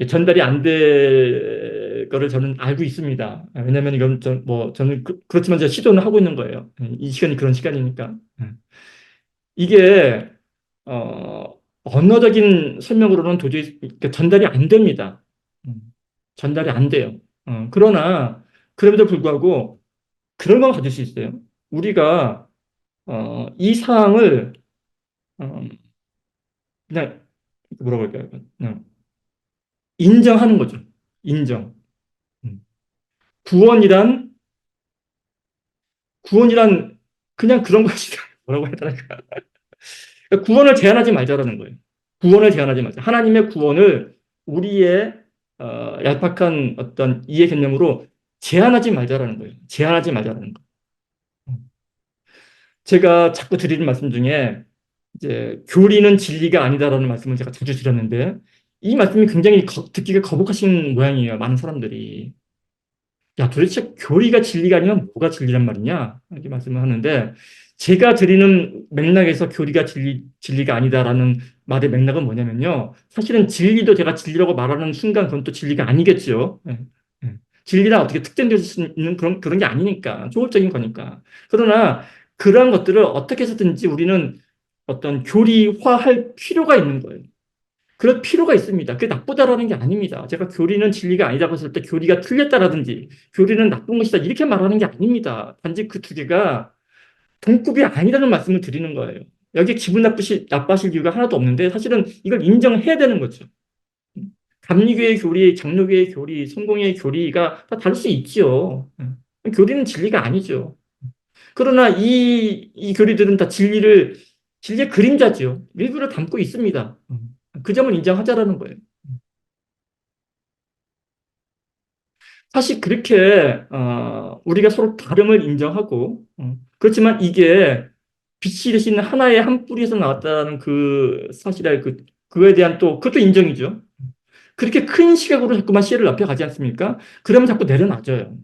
전달이 안 될 거를 저는 알고 있습니다. 왜냐하면 이건 저는 그렇지만 제가 시도는 하고 있는 거예요. 이 시간이 그런 시간이니까. 이게 언어적인 설명으로는 도저히 이렇게 전달이 안 됩니다. 전달이 안 돼요. 그러나 그럼에도 불구하고 그런 건 가질 수 있어요. 우리가 이 사항을 어, 그냥 뭐라고 할까요? 그냥 인정하는 거죠. 인정. 음. 구원이란 구원이란 그냥 그런 것이다. 뭐라고 해야 되나? 구원을 제한하지 말자라는 거예요. 구원을 제한하지 말자. 하나님의 구원을 우리의 얄팍한 어떤 이해 개념으로 제한하지 말자라는 거예요. 제한하지 말자라는 거. 제가 자꾸 드리는 말씀 중에 이제 교리는 진리가 아니다라는 말씀을 제가 자주 드렸는데 이 말씀이 굉장히 듣기가 거북하신 모양이에요. 많은 사람들이. 야, 도대체 교리가 진리가 아니면 뭐가 진리란 말이냐? 이렇게 말씀을 하는데, 제가 드리는 맥락에서 교리가 진리가 아니다라는 말의 맥락은 뭐냐면요. 사실은 진리도 제가 진리라고 말하는 순간 그건 또 진리가 아니겠죠. 예, 예. 진리란 어떻게 특정될 수 있는 그런 게 아니니까. 조업적인 거니까. 그러나 그러한 것들을 어떻게 해서든지 우리는 어떤 교리화할 필요가 있는 거예요. 그럴 필요가 있습니다. 그게 나쁘다라는 게 아닙니다. 제가 교리는 진리가 아니라고 했을 때 교리가 틀렸다라든지 교리는 나쁜 것이다 이렇게 말하는 게 아닙니다. 단지 그 두 개가 동급이 아니라는 말씀을 드리는 거예요. 여기에 기분 나빠실 이유가 하나도 없는데 사실은 이걸 인정해야 되는 거죠. 감리교의 교리, 장로교의 교리, 성공의 교리가 다 다를 수 있죠. 교리는 진리가 아니죠. 그러나 이 교리들은 다 진리의 그림자죠. 일부를 담고 있습니다. 그 점을 인정하자라는 거예요. 사실 그렇게 우리가 서로 다름을 인정하고 그렇지만 이게 빛이 되시는 하나의 한 뿌리에서 나왔다는 그 사실에 그거에 대한 또 그것도 인정이죠. 그렇게 큰 시각으로 자꾸만 시를 넓혀가지 않습니까? 그러면 자꾸 내려놔져요.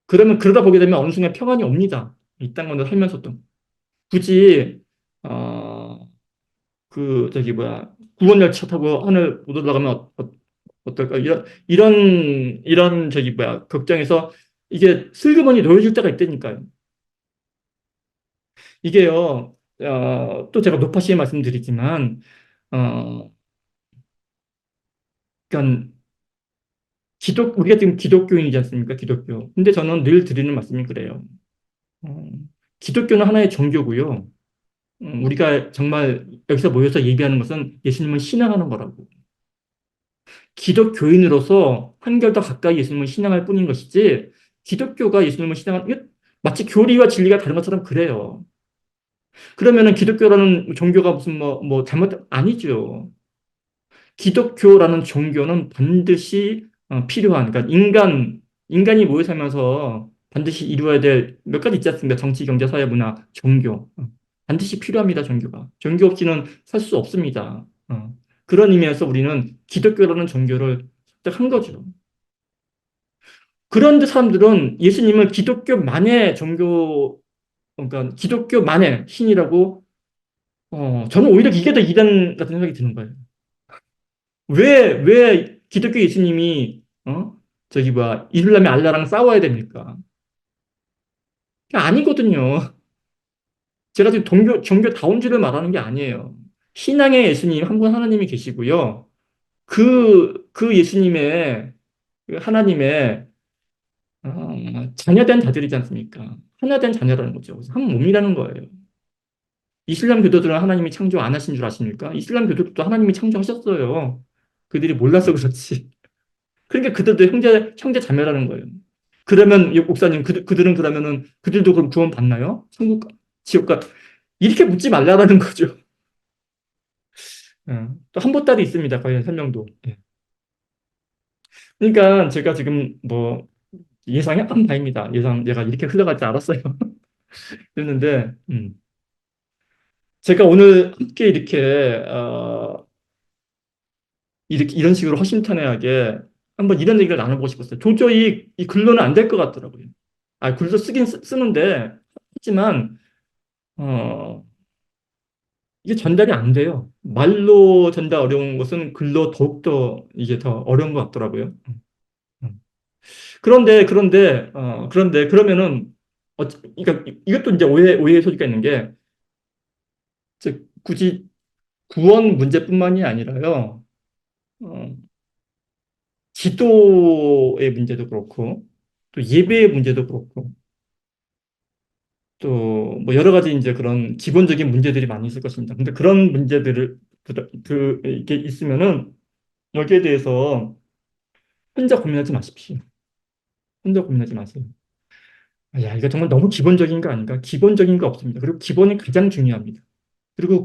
그러면 그러다 보게 되면 어느 순간 평안이 옵니다. 이 땅을 살면서도 굳이 어, 그 저기 뭐야 구원열차 타고 하늘 못 올라가면 어떨까 이런 저기 뭐야 걱정해서 이게 슬그머니 놓여질 때가 있다니까요. 이게요 또 제가 높아시게 말씀드리지만 어 그러니까 우리가 지금 기독교인이지 않습니까? 기독교. 근데 저는 늘 드리는 말씀이 그래요. 어, 기독교는 하나의 종교고요. 우리가 정말 여기서 모여서 얘기하는 것은 예수님을 신앙하는 거라고. 기독교인으로서 한결 더 가까이 예수님을 신앙할 뿐인 것이지 기독교가 예수님을 신앙하는 이게 마치 교리와 진리가 다른 것처럼 그래요. 그러면은 기독교라는 종교가 무슨 뭐 잘못 아니죠. 기독교라는 종교는 반드시 필요한 그러니까 인간이 모여 살면서 반드시 이루어야 될 몇 가지 있지 않습니까? 정치, 경제, 사회, 문화, 종교. 반드시 필요합니다, 종교가. 종교 없이는 살 수 없습니다. 그런 의미에서 우리는 기독교라는 종교를 선택한 거죠. 그런데 사람들은 예수님을 기독교만의 종교, 그러니까 기독교만의 신이라고, 저는 오히려 이게 더 이단 같은 생각이 드는 거예요. 왜 기독교 예수님이, 저기 뭐야, 이슬람의 알라랑 싸워야 됩니까? 아니거든요. 제가 지금 종교다운주를 말하는 게 아니에요. 신앙의 예수님, 한 분 하나님이 계시고요. 그 예수님의, 그 하나님의 자녀된 자들이지 않습니까? 하나된 자녀라는 거죠. 그래서 한 몸이라는 거예요. 이슬람 교도들은 하나님이 창조 안 하신 줄 아십니까? 이슬람 교도들도 하나님이 창조하셨어요. 그들이 몰라서 그렇지. 그러니까 그들도 형제 자매라는 거예요. 그러면 목사님 그들은 그러면은 그들도 그럼 구원 받나요? 천국 지옥가 이렇게 묻지 말라라는 거죠. 또 한 보따리 있습니다. 관련 설명도. 예. 그러니까 제가 지금 뭐 예상했던 바입니다. 얘가 이렇게 흘러갈 줄 알았어요. 그랬는데 제가 오늘 함께 이렇게 이런 식으로 허심탄회하게 한번 이런 얘기를 나눠보고 싶었어요. 도저히 이 글로는 안 될 것 같더라고요. 글도 쓰긴 쓰는데 하지만 어, 이게 전달이 안 돼요. 말로 전달 어려운 것은 글로 더욱더 이게 더 어려운 것 같더라고요. 음. 그런데 그러면은 그러니까 이것도 이제 오해의 소지가 있는 게 굳이 구원 문제뿐만이 아니라요. 어, 기도의 문제도 그렇고, 또 예배의 문제도 그렇고, 또 뭐 여러 가지 이제 그런 기본적인 문제들이 많이 있을 것입니다. 근데 그런 문제들을 이렇게 있으면은 여기에 대해서 혼자 고민하지 마십시오. 혼자 고민하지 마세요. 야, 이거 정말 너무 기본적인 거 아닌가? 기본적인 거 없습니다. 그리고 기본이 가장 중요합니다. 그리고 그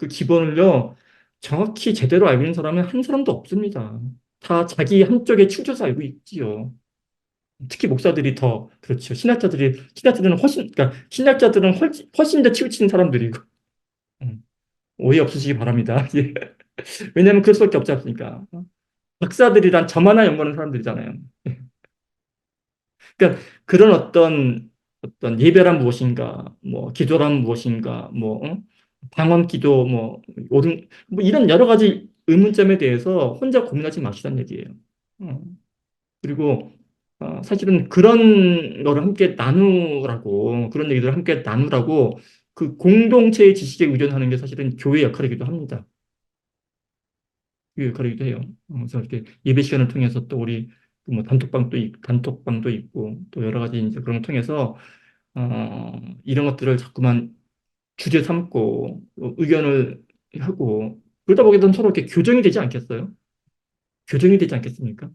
기본을요, 정확히 제대로 알고 있는 사람은 한 사람도 없습니다. 다 자기 한쪽에 치우쳐서 알고 있지요. 특히 목사들이 더 그렇죠. 신학자들은 그러니까 신학자들은 훨씬 더 치우치는 사람들이고 음, 오해 없으시기 바랍니다. 예. 왜냐하면 그럴 수밖에 없지 않습니까? 박사들이란 저만 연구하는 사람들이잖아요. 그러니까 그런 어떤 예배란 무엇인가, 뭐 기도란 무엇인가, 뭐 방언 기도, 뭐 옳은 뭐 이런 여러 가지 의문점에 대해서 혼자 고민하지 마시란 얘기예요. 어. 그리고 사실은 그런 거를 함께 나누라고 그런 얘기들을 함께 나누라고 그 공동체의 지식에 의존하는 게 사실은 교회 역할이기도 합니다. 교회 역할이기도 해요. 그래서 이렇게 예배 시간을 통해서 또 우리 그뭐 단톡방도 있고 또 여러 가지 이제 그런 걸 통해서 이런 것들을 자꾸만 주제 삼고 의견을 하고 그러다 보게 되면 서로 이렇게 교정이 되지 않겠어요? 교정이 되지 않겠습니까?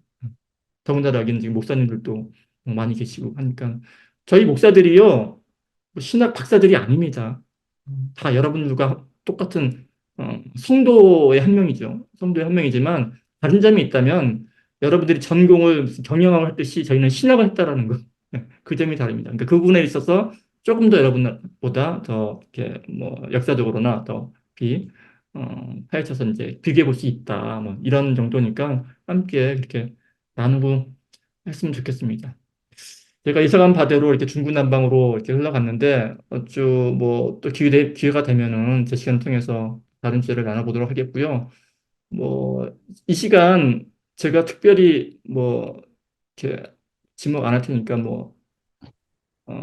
더군다나 여기는 지금 목사님들도 많이 계시고 하니까 저희 목사들이요 뭐 신학 박사들이 아닙니다. 다 여러분들과 똑같은 성도의 한 명이죠. 성도의 한 명이지만 다른 점이 있다면 여러분들이 전공을 무슨 경영학을 했듯이 저희는 신학을 했다라는 거. 그 점이 다릅니다. 그러니까 그 부분에 있어서 조금 더 여러분보다 더 이렇게 뭐 역사적으로나 더 파헤쳐서 이제 비교해 볼 수 있다. 뭐 이런 정도니까 함께 그렇게 나누고 했으면 좋겠습니다. 제가 이사간 바대로 이렇게 중구난방으로 이렇게 흘러갔는데 어쭈 뭐 또 기회가 되면은 제 시간을 통해서 다른 주제를 나눠보도록 하겠고요. 뭐 이 시간 제가 특별히 뭐 이렇게 지목 안 할 테니까 뭐 어,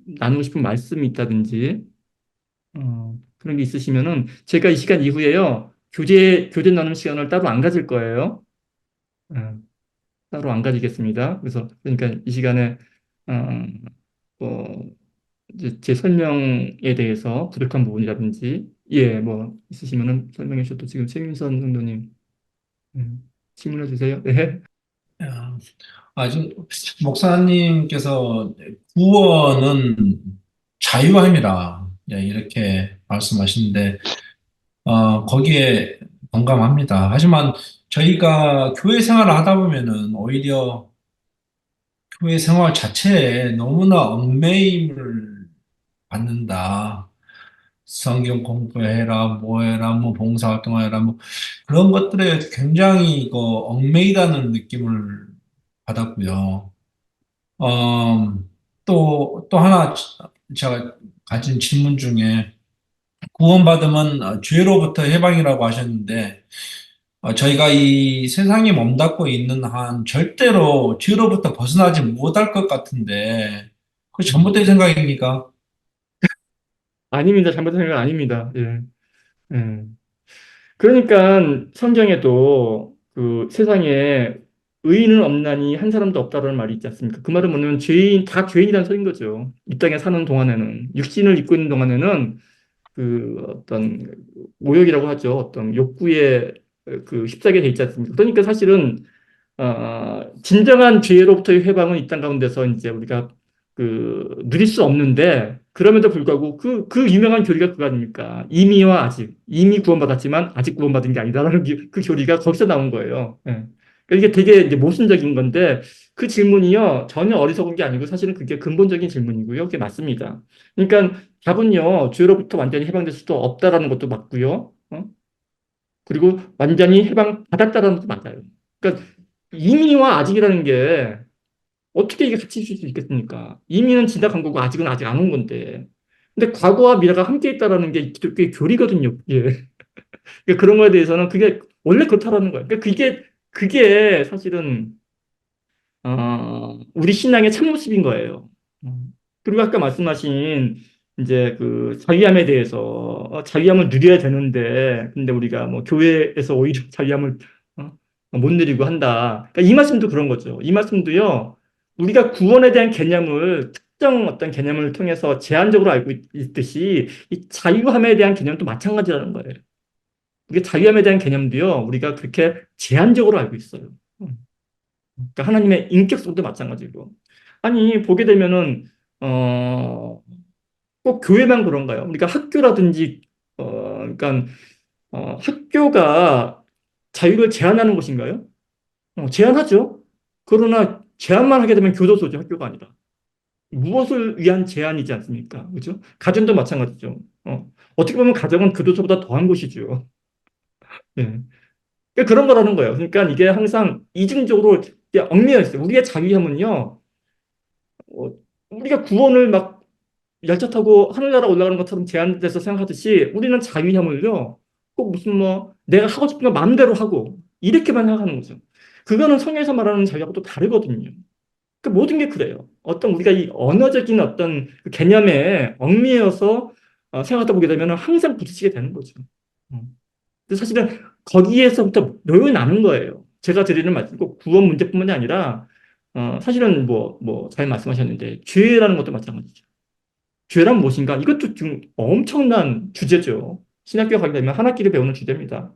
나누고 싶은 말씀이 있다든지 그런 게 있으시면은 제가 이 시간 이후에요 교제 나눔 시간을 따로 안 가질 거예요. 어, 따로 안 가지겠습니다. 그래서 그러니까 이 시간에 어, 뭐 이제 제 설명에 대해서 부족한 부분이라든지 예 뭐 있으시면은 설명해 주셔도 지금 최민선 선생님 질문해 주세요. 네. 야, 지금 목사님께서 구원은 자유함이라 이렇게 말씀하시는데 거기에 동감합니다. 하지만 저희가 교회 생활을 하다 보면은 오히려 교회 생활 자체에 너무나 얽매임을 받는다. 성경 공부해라, 뭐 해라, 뭐 봉사활동해라, 뭐 그런 것들에 굉장히 얽매이다는 느낌을 받았고요. 또 하나 제가 가진 질문 중에 구원받으면 죄로부터 해방이라고 하셨는데, 저희가 이 세상에 몸담고 있는 한 절대로 죄로부터 벗어나지 못할 것 같은데, 그 잘못된 생각입니까? 아닙니다. 잘못한 건 아닙니다. 예. 예. 그러니까 성경에도 그 세상에 의인은 없나니 한 사람도 없다라는 말이 있지 않습니까? 그 말은 뭐냐면 다 죄인이라는 소린 거죠. 이 땅에 사는 동안에는 육신을 입고 있는 동안에는 그 어떤 모욕이라고 하죠. 어떤 욕구에 그 휩싸게 돼 있지 않습니까? 그러니까 사실은 진정한 죄로부터의 해방은 이 땅 가운데서 이제 우리가 누릴 수 없는데 그럼에도 불구하고 그 유명한 교리가 그거 아닙니까? 이미와 아직. 이미 구원받았지만 아직 구원받은 게 아니다라는 그 교리가 거기서 나온 거예요. 예. 그러니까 이게 되게 이제 모순적인 건데 그 질문이요 전혀 어리석은 게 아니고 사실은 그게 근본적인 질문이고요. 그게 맞습니다. 그러니까 답은요 죄로부터 완전히 해방될 수도 없다라는 것도 맞고요. 그리고 완전히 해방받았다라는 것도 맞아요. 그러니까 이미와 아직이라는 게 어떻게 이게 같이 있을 수 있겠습니까? 이미는 지나간 거고 아직은 아직 안 온 건데. 근데 과거와 미래가 함께 있다라는 게 기독교의 교리거든요. 예. 그러니까 그런 거에 대해서는 그게 원래 그렇다라는 거예요. 그러니까 그게 사실은 우리 신앙의 참모습인 거예요. 그리고 아까 말씀하신 이제 그 자유함에 대해서 자유함을 누려야 되는데 근데 우리가 뭐 교회에서 오히려 자유함을 어, 못 누리고 한다. 그러니까 이 말씀도 그런 거죠. 이 말씀도요. 우리가 구원에 대한 개념을 특정 어떤 개념을 통해서 제한적으로 알고 있듯이 이 자유함에 대한 개념도 마찬가지라는 거예요. 이게 자유함에 대한 개념도요. 우리가 그렇게 제한적으로 알고 있어요. 그러니까 하나님의 인격성도 마찬가지고. 아니, 보게 되면은, 어, 꼭 교회만 그런가요? 그러니까 학교라든지, 그러니까, 학교가 자유를 제한하는 것인가요? 제한하죠. 그러나 제한만 하게 되면 교도소죠, 학교가 아니라. 무엇을 위한 제한이지 않습니까? 그죠? 가정도 마찬가지죠. 어떻게 보면 가정은 교도소보다 더한 곳이죠. 예. 그런 거라는 거예요. 그러니까 이게 항상 이중적으로 이게 얽매여 있어요. 우리의 자유함은요, 어, 우리가 구원을 막 열차 타고 하늘나라 올라가는 것처럼 제한돼서 생각하듯이 우리는 자유함을요, 꼭 무슨 뭐 내가 하고 싶은 거 마음대로 하고 이렇게만 생각하는 거죠. 그거는 성경에서 말하는 자유하고 또 다르거든요. 그 모든 게 그래요. 어떤 우리가 이 언어적인 어떤 그 개념에 얽매여서 생각하다 보게 되면 항상 부딪히게 되는 거죠. 어. 근데 사실은 거기에서부터 묘히 나는 거예요. 제가 드리는 말씀 꼭 구원 문제뿐만이 아니라 사실은 잘 말씀하셨는데 죄라는 것도 마찬가지죠. 죄란 무엇인가? 이것도 좀 엄청난 주제죠. 신학교 가게 되면 한 학기를 배우는 주제입니다.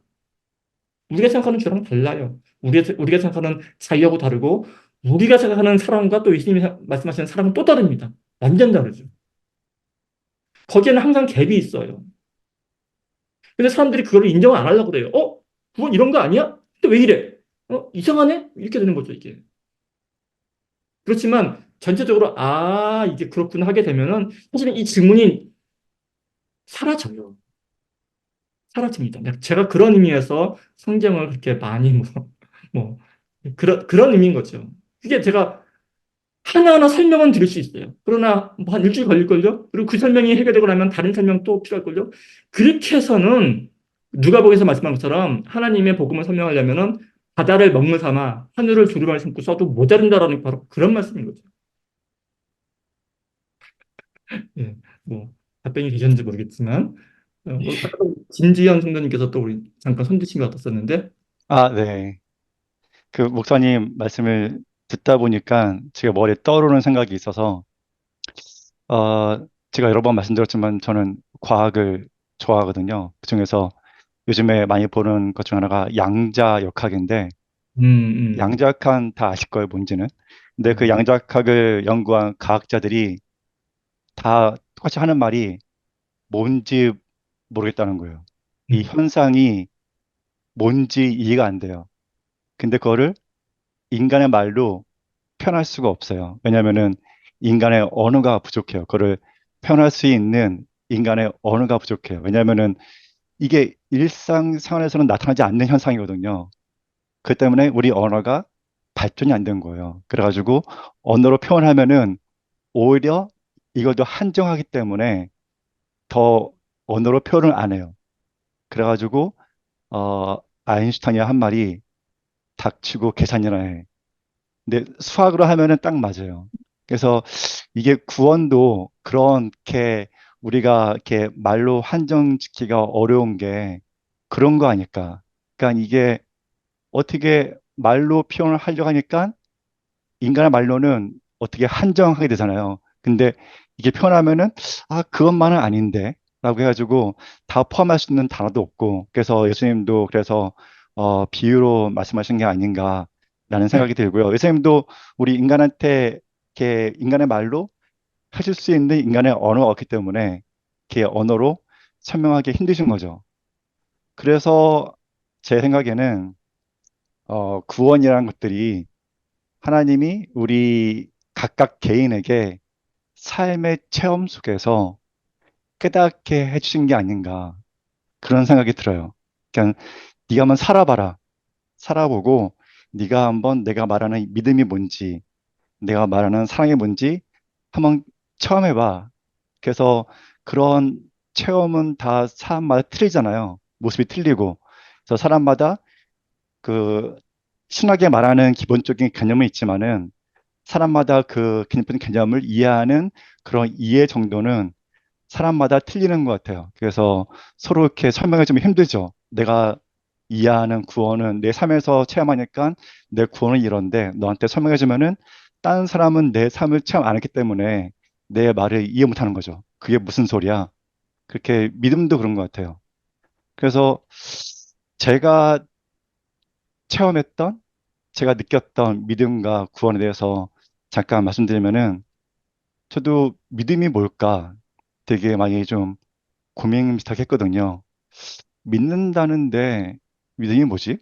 우리가 생각하는 죄랑 달라요. 우리가 생각하는 자유하고 다르고, 우리가 생각하는 사랑과 또 예수님이 말씀하시는 사랑은 또 다릅니다. 완전 다르죠. 거기에는 항상 갭이 있어요. 근데 사람들이 그걸 인정을 안 하려고 그래요. 그건 이런 거 아니야? 근데 왜 이래? 이상하네? 이렇게 되는 거죠, 이게. 그렇지만 전체적으로, 이게 그렇구나 하게 되면은 사실은 이 질문이 사라져요. 사라집니다. 제가 그런 의미에서 성경을 그렇게 많이 뭐, 그런 의미인 거죠. 그게 제가 하나하나 설명은 드릴 수 있어요. 그러나 뭐한 일주일 걸릴걸요? 그리고 그 설명이 해결되고 나면 다른 설명 또 필요할걸요? 그렇게 해서는 누가복음에서 말씀한 것처럼 하나님의 복음을 설명하려면은 바다를 먹물 삼아 하늘을 두루마리 삼고 써도 모자른다라는 바로 그런 말씀인 거죠. 예, 뭐 답변이 되셨는지 모르겠지만 아까 김지현 성도님께서 또 우리 잠깐 손 드신 것 같았었는데 아, 네. 그 목사님 말씀을 듣다 보니까 제가 머리에 떠오르는 생각이 있어서, 제가 여러 번 말씀드렸지만 저는 과학을 좋아하거든요. 그중에서 요즘에 많이 보는 것 중 하나가 양자역학인데, 음, 음, 양자역학 다 아실 거예요, 뭔지는. 근데 그 네, 양자역학을 연구한 과학자들이 다 똑같이 하는 말이 뭔지 모르겠다는 거예요. 이 음, 현상이 뭔지 이해가 안 돼요. 근데 그거를 인간의 말로 표현할 수가 없어요. 왜냐하면은 인간의 언어가 부족해요. 그거를 표현할 수 있는 인간의 언어가 부족해요. 왜냐하면은 이게 일상생활에서는 나타나지 않는 현상이거든요. 그 때문에 우리 언어가 발전이 안 된 거예요. 그래가지고 언어로 표현하면은 오히려 이것도 한정하기 때문에 더 언어로 표현을 안 해요. 그래가지고 어, 아인슈타인이 한 말이 닥치고 계산이나 해. 근데 수학으로 하면은 딱 맞아요. 그래서 이게 구원도 그렇게 우리가 이렇게 말로 한정짓기가 어려운 게 그런 거 아닐까. 그러니까 이게 어떻게 말로 표현을 하려고 하니까 인간의 말로는 어떻게 한정하게 되잖아요. 근데 이게 표현하면은 그것만은 아닌데 라고 해가지고 다 포함할 수 있는 단어도 없고 그래서 예수님도 그래서 비유로 말씀하신 게 아닌가라는 생각이 들고요. 예수님도 우리 인간한테 이렇게 인간의 말로 해줄 수 있는 인간의 언어가 없기 때문에 이렇게 언어로 설명하기 힘드신 거죠. 그래서 제 생각에는 구원이라는 것들이 하나님이 우리 각각 개인에게 삶의 체험 속에서 깨닫게 해주신 게 아닌가 그런 생각이 들어요. 그냥 네가 한번 살아봐라. 살아보고 네가 한번 내가 말하는 믿음이 뭔지, 내가 말하는 사랑이 뭔지 한번 체험해봐. 그래서 그런 체험은 다 사람마다 틀리잖아요. 모습이 틀리고. 그래서 사람마다 그 신학에 말하는 기본적인 개념은 있지만은 사람마다 그 기본 개념을 이해하는 그런 이해 정도는 사람마다 틀리는 것 같아요. 그래서 서로 이렇게 설명해 주면 힘들죠. 내가 이해하는 구원은 내 삶에서 체험하니까 내 구원은 이런데 너한테 설명해 주면은 다른 사람은 내 삶을 체험 안 했기 때문에 내 말을 이해 못 하는 거죠. 그게 무슨 소리야? 그렇게 믿음도 그런 것 같아요. 그래서 제가 체험했던, 제가 느꼈던 믿음과 구원에 대해서 잠깐 말씀드리면은 저도 믿음이 뭘까 되게 많이 좀 고민 비슷하게 했거든요. 믿는다는데 믿음이 뭐지?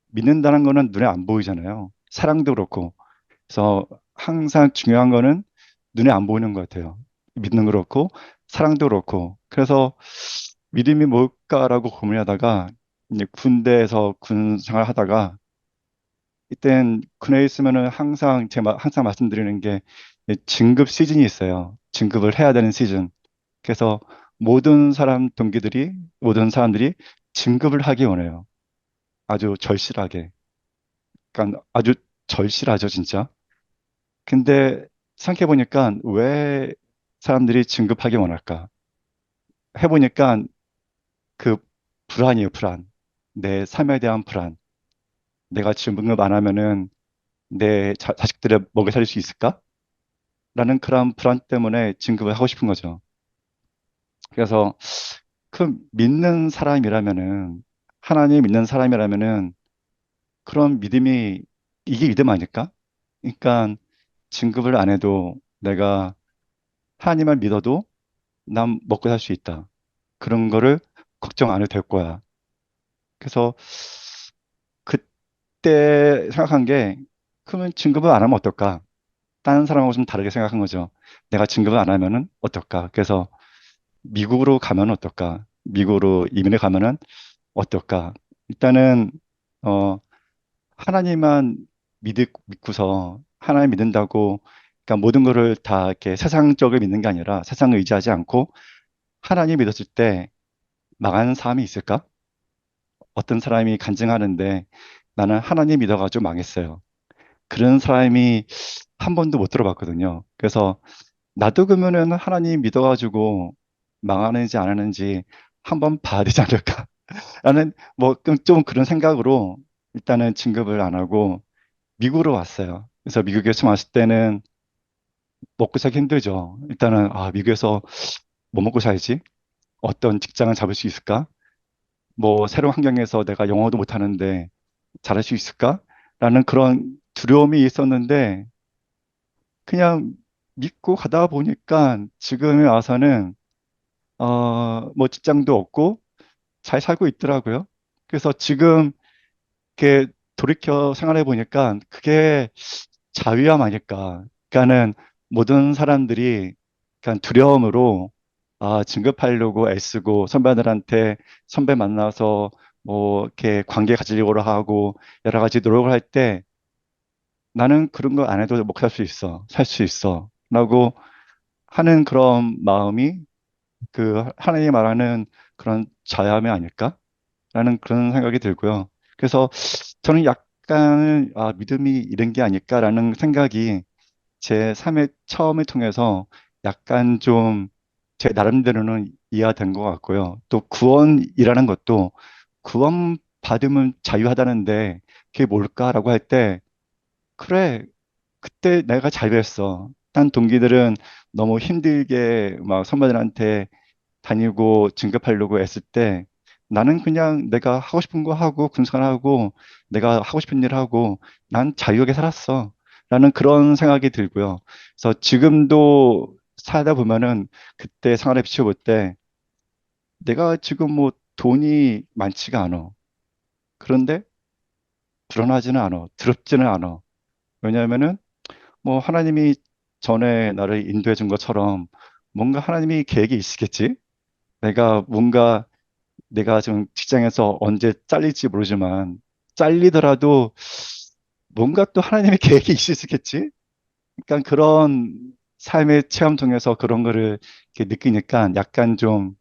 믿는다는 거는 눈에 안 보이잖아요. 사랑도 그렇고. 그래서 항상 중요한 거는 눈에 안 보이는 것 같아요. 믿는 거 그렇고 사랑도 그렇고. 그래서 믿음이 뭘까라고 고민하다가 이제 군대에서 군 생활하다가 이땐 군에 있으면은 항상 제가 항상 말씀드리는 게 진급 시즌이 있어요. 진급을 해야 되는 시즌. 그래서 모든 사람들이 진급을 하기 원해요. 아주 절실하게. 그러니까 아주 절실하죠, 진짜. 근데 생각해 보니까 왜 사람들이 진급하기 원할까? 해보니까 그 불안이에요, 불안. 내 삶에 대한 불안. 내가 진급 안 하면은 내 자식들을 먹여 살릴 수 있을까? 라는 그런 불안 때문에 진급을 하고 싶은 거죠. 그래서 그 믿는 사람이라면은, 하나님 믿는 사람이라면은 그런 믿음이, 이게 믿음 아닐까? 그러니까 진급을 안 해도 내가 하나님을 믿어도 난 먹고 살 수 있다. 그런 거를 걱정 안 해도 될 거야. 그래서 그때 생각한 게, 그러면 진급을 안 하면 어떨까? 다른 사람하고 좀 다르게 생각한 거죠. 내가 진급을 안 하면은 어떨까? 그래서 미국으로 가면 어떨까? 미국으로 이민을 가면은 어떨까? 일단은 어 하나님만 믿고서 하나님 믿는다고, 그러니까 모든 거를 다 이렇게 세상적을 믿는 게 아니라 세상을 의지하지 않고 하나님 믿었을 때 망하는 사람이 있을까? 어떤 사람이 간증하는데 나는 하나님 믿어가지고 망했어요. 그런 사람이 한 번도 못 들어봤거든요. 그래서 나도 그러면은 하나님 믿어가지고 망하는지 안 하는지 한번 봐야 되지 않을까? 라는 뭐 좀 그런 생각으로 일단은 진급을 안 하고 미국으로 왔어요. 그래서 미국에 처음 왔을 때는 먹고 살기 힘들죠. 일단은 미국에서 뭐 먹고 살지? 어떤 직장을 잡을 수 있을까? 뭐 새로운 환경에서 내가 영어도 못하는데 잘할 수 있을까? 라는 그런 두려움이 있었는데 그냥 믿고 가다 보니까 지금에 와서는 뭐 직장도 없고 잘 살고 있더라고요. 그래서 지금 이렇게 돌이켜 생각해 보니까 그게 자유함 아닐까. 그러니까는 모든 사람들이 그러니까 두려움으로 진급하려고 애쓰고 선배 만나서 뭐 이렇게 관계 가지려고 하고 여러 가지 노력을 할 때 나는 그런 거 안 해도 먹고 살 수 있어. 살 수 있어. 라고 하는 그런 마음이 그 하나님이 말하는 그런 자유함이 아닐까? 라는 그런 생각이 들고요. 그래서 저는 약간 믿음이 이런 게 아닐까라는 생각이 제 삶의 처음을 통해서 약간 좀 제 나름대로는 이해가 된 것 같고요. 또 구원이라는 것도 구원 받으면 자유하다는데 그게 뭘까라고 할 때 그래, 그때 내가 자유했어. 딴 동기들은 너무 힘들게 막 선배들한테 다니고 진급하려고 했을 때 나는 그냥 내가 하고 싶은 거 하고 군생활하고 내가 하고 싶은 일 하고 난 자유하게 살았어. 라는 그런 생각이 들고요. 그래서 지금도 살다 보면은 그때 생활에 비춰볼 때 내가 지금 뭐 돈이 많지가 않아. 그런데 불안하지는 않아. 두렵지는 않아. 왜냐하면은 뭐 하나님이 전에 나를 인도해 준 것처럼 뭔가 하나님이 계획이 있으겠지? 내가 지금 직장에서 언제 잘릴지 모르지만 잘리더라도 뭔가 또 하나님의 계획이 있으시겠지? 그러니까 그런 삶의 체험 통해서 그런 거를 이렇게 느끼니까 약간 좀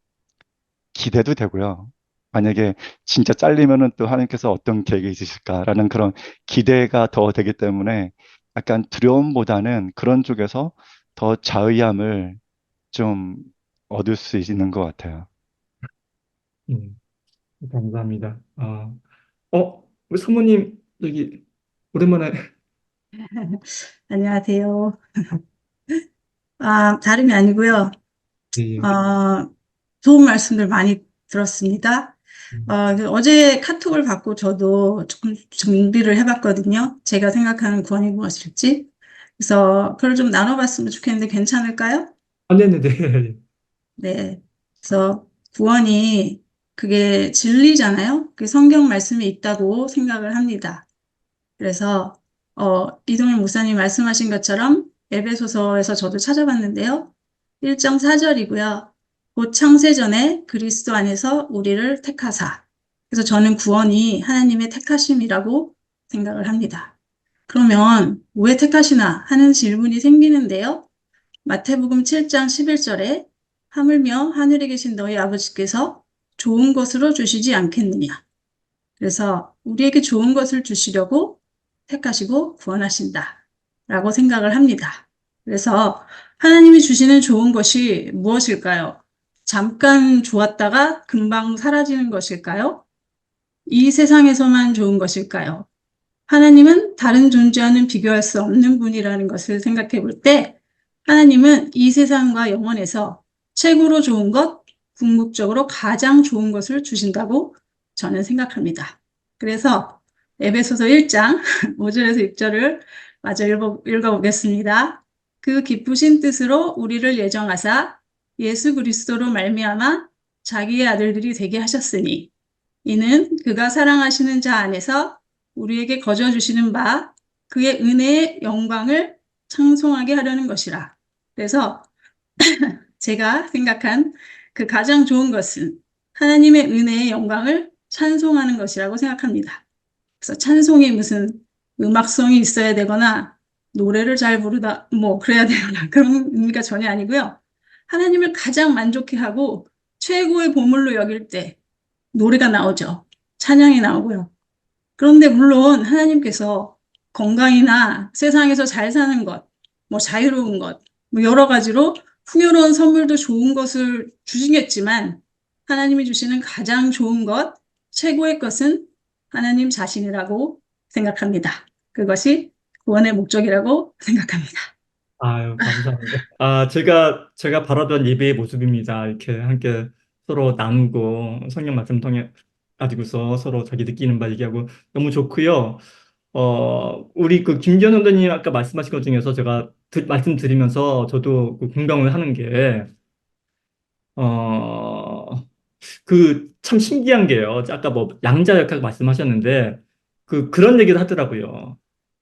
기대도 되고요. 만약에 진짜 잘리면은 또 하나님께서 어떤 계획이 있으실까라는 그런 기대가 더 되기 때문에 약간 두려움보다는 그런 쪽에서 더 자의함을 좀 얻을 수 있는 것 같아요. 음, 감사합니다. 우리 사모님, 여기, 오랜만에, 안녕하세요. 다름이 아니고요. 예, 좋은 말씀들 많이 들었습니다. 음, 어제 카톡을 받고 저도 조금 정리를 해봤거든요. 제가 생각하는 구원이 무엇일지. 그래서 그걸 좀 나눠봤으면 좋겠는데 괜찮을까요? 네네네. 네. 그래서 구원이 그게 진리잖아요. 그게 성경 말씀이 있다고 생각을 합니다. 그래서 이동현 목사님 말씀하신 것처럼 에베소서에서 저도 찾아봤는데요. 1장 4절이고요. 곧 창세 전에 그리스도 안에서 우리를 택하사. 그래서 저는 구원이 하나님의 택하심이라고 생각을 합니다. 그러면 왜 택하시나 하는 질문이 생기는데요. 마태복음 7장 11절에 하물며 하늘에 계신 너희 아버지께서 좋은 것으로 주시지 않겠느냐. 그래서 우리에게 좋은 것을 주시려고 택하시고 구원하신다. 라고 생각을 합니다. 그래서 하나님이 주시는 좋은 것이 무엇일까요? 잠깐 좋았다가 금방 사라지는 것일까요? 이 세상에서만 좋은 것일까요? 하나님은 다른 존재와는 비교할 수 없는 분이라는 것을 생각해 볼 때, 하나님은 이 세상과 영원에서 최고로 좋은 것, 궁극적으로 가장 좋은 것을 주신다고 저는 생각합니다. 그래서 에베소서 1장 5절에서 6절을 마저 읽어보겠습니다. 그 기쁘신 뜻으로 우리를 예정하사 예수 그리스도로 말미암아 자기의 아들들이 되게 하셨으니 이는 그가 사랑하시는 자 안에서 우리에게 거저 주시는 바 그의 은혜의 영광을 찬송하게 하려는 것이라. 그래서 제가 생각한 그 가장 좋은 것은 하나님의 은혜의 영광을 찬송하는 것이라고 생각합니다. 그래서 찬송이 무슨 음악성이 있어야 되거나 노래를 잘 부르다 뭐 그래야 되거나 그런 의미가 전혀 아니고요. 하나님을 가장 만족해하고 최고의 보물로 여길 때 노래가 나오죠. 찬양이 나오고요. 그런데 물론 하나님께서 건강이나 세상에서 잘 사는 것, 뭐 자유로운 것, 뭐 여러 가지로 풍요로운 선물도 좋은 것을 주시겠지만 하나님이 주시는 가장 좋은 것, 최고의 것은 하나님 자신이라고 생각합니다. 그것이 구원의 목적이라고 생각합니다. 아유, 감사합니다. 제가 바라던 예배의 모습입니다. 이렇게 함께 서로 나누고 성경 말씀 통해 가지고서 서로 자기 느끼는 바 얘기하고 너무 좋고요. 우리 그 김기현 선생님 아까 말씀하신 것 중에서 제가 말씀드리면서 저도 그 공감을 하는 게, 어, 그 참 신기한 게요. 아까 뭐 양자역학 말씀하셨는데, 그런 얘기를 하더라고요.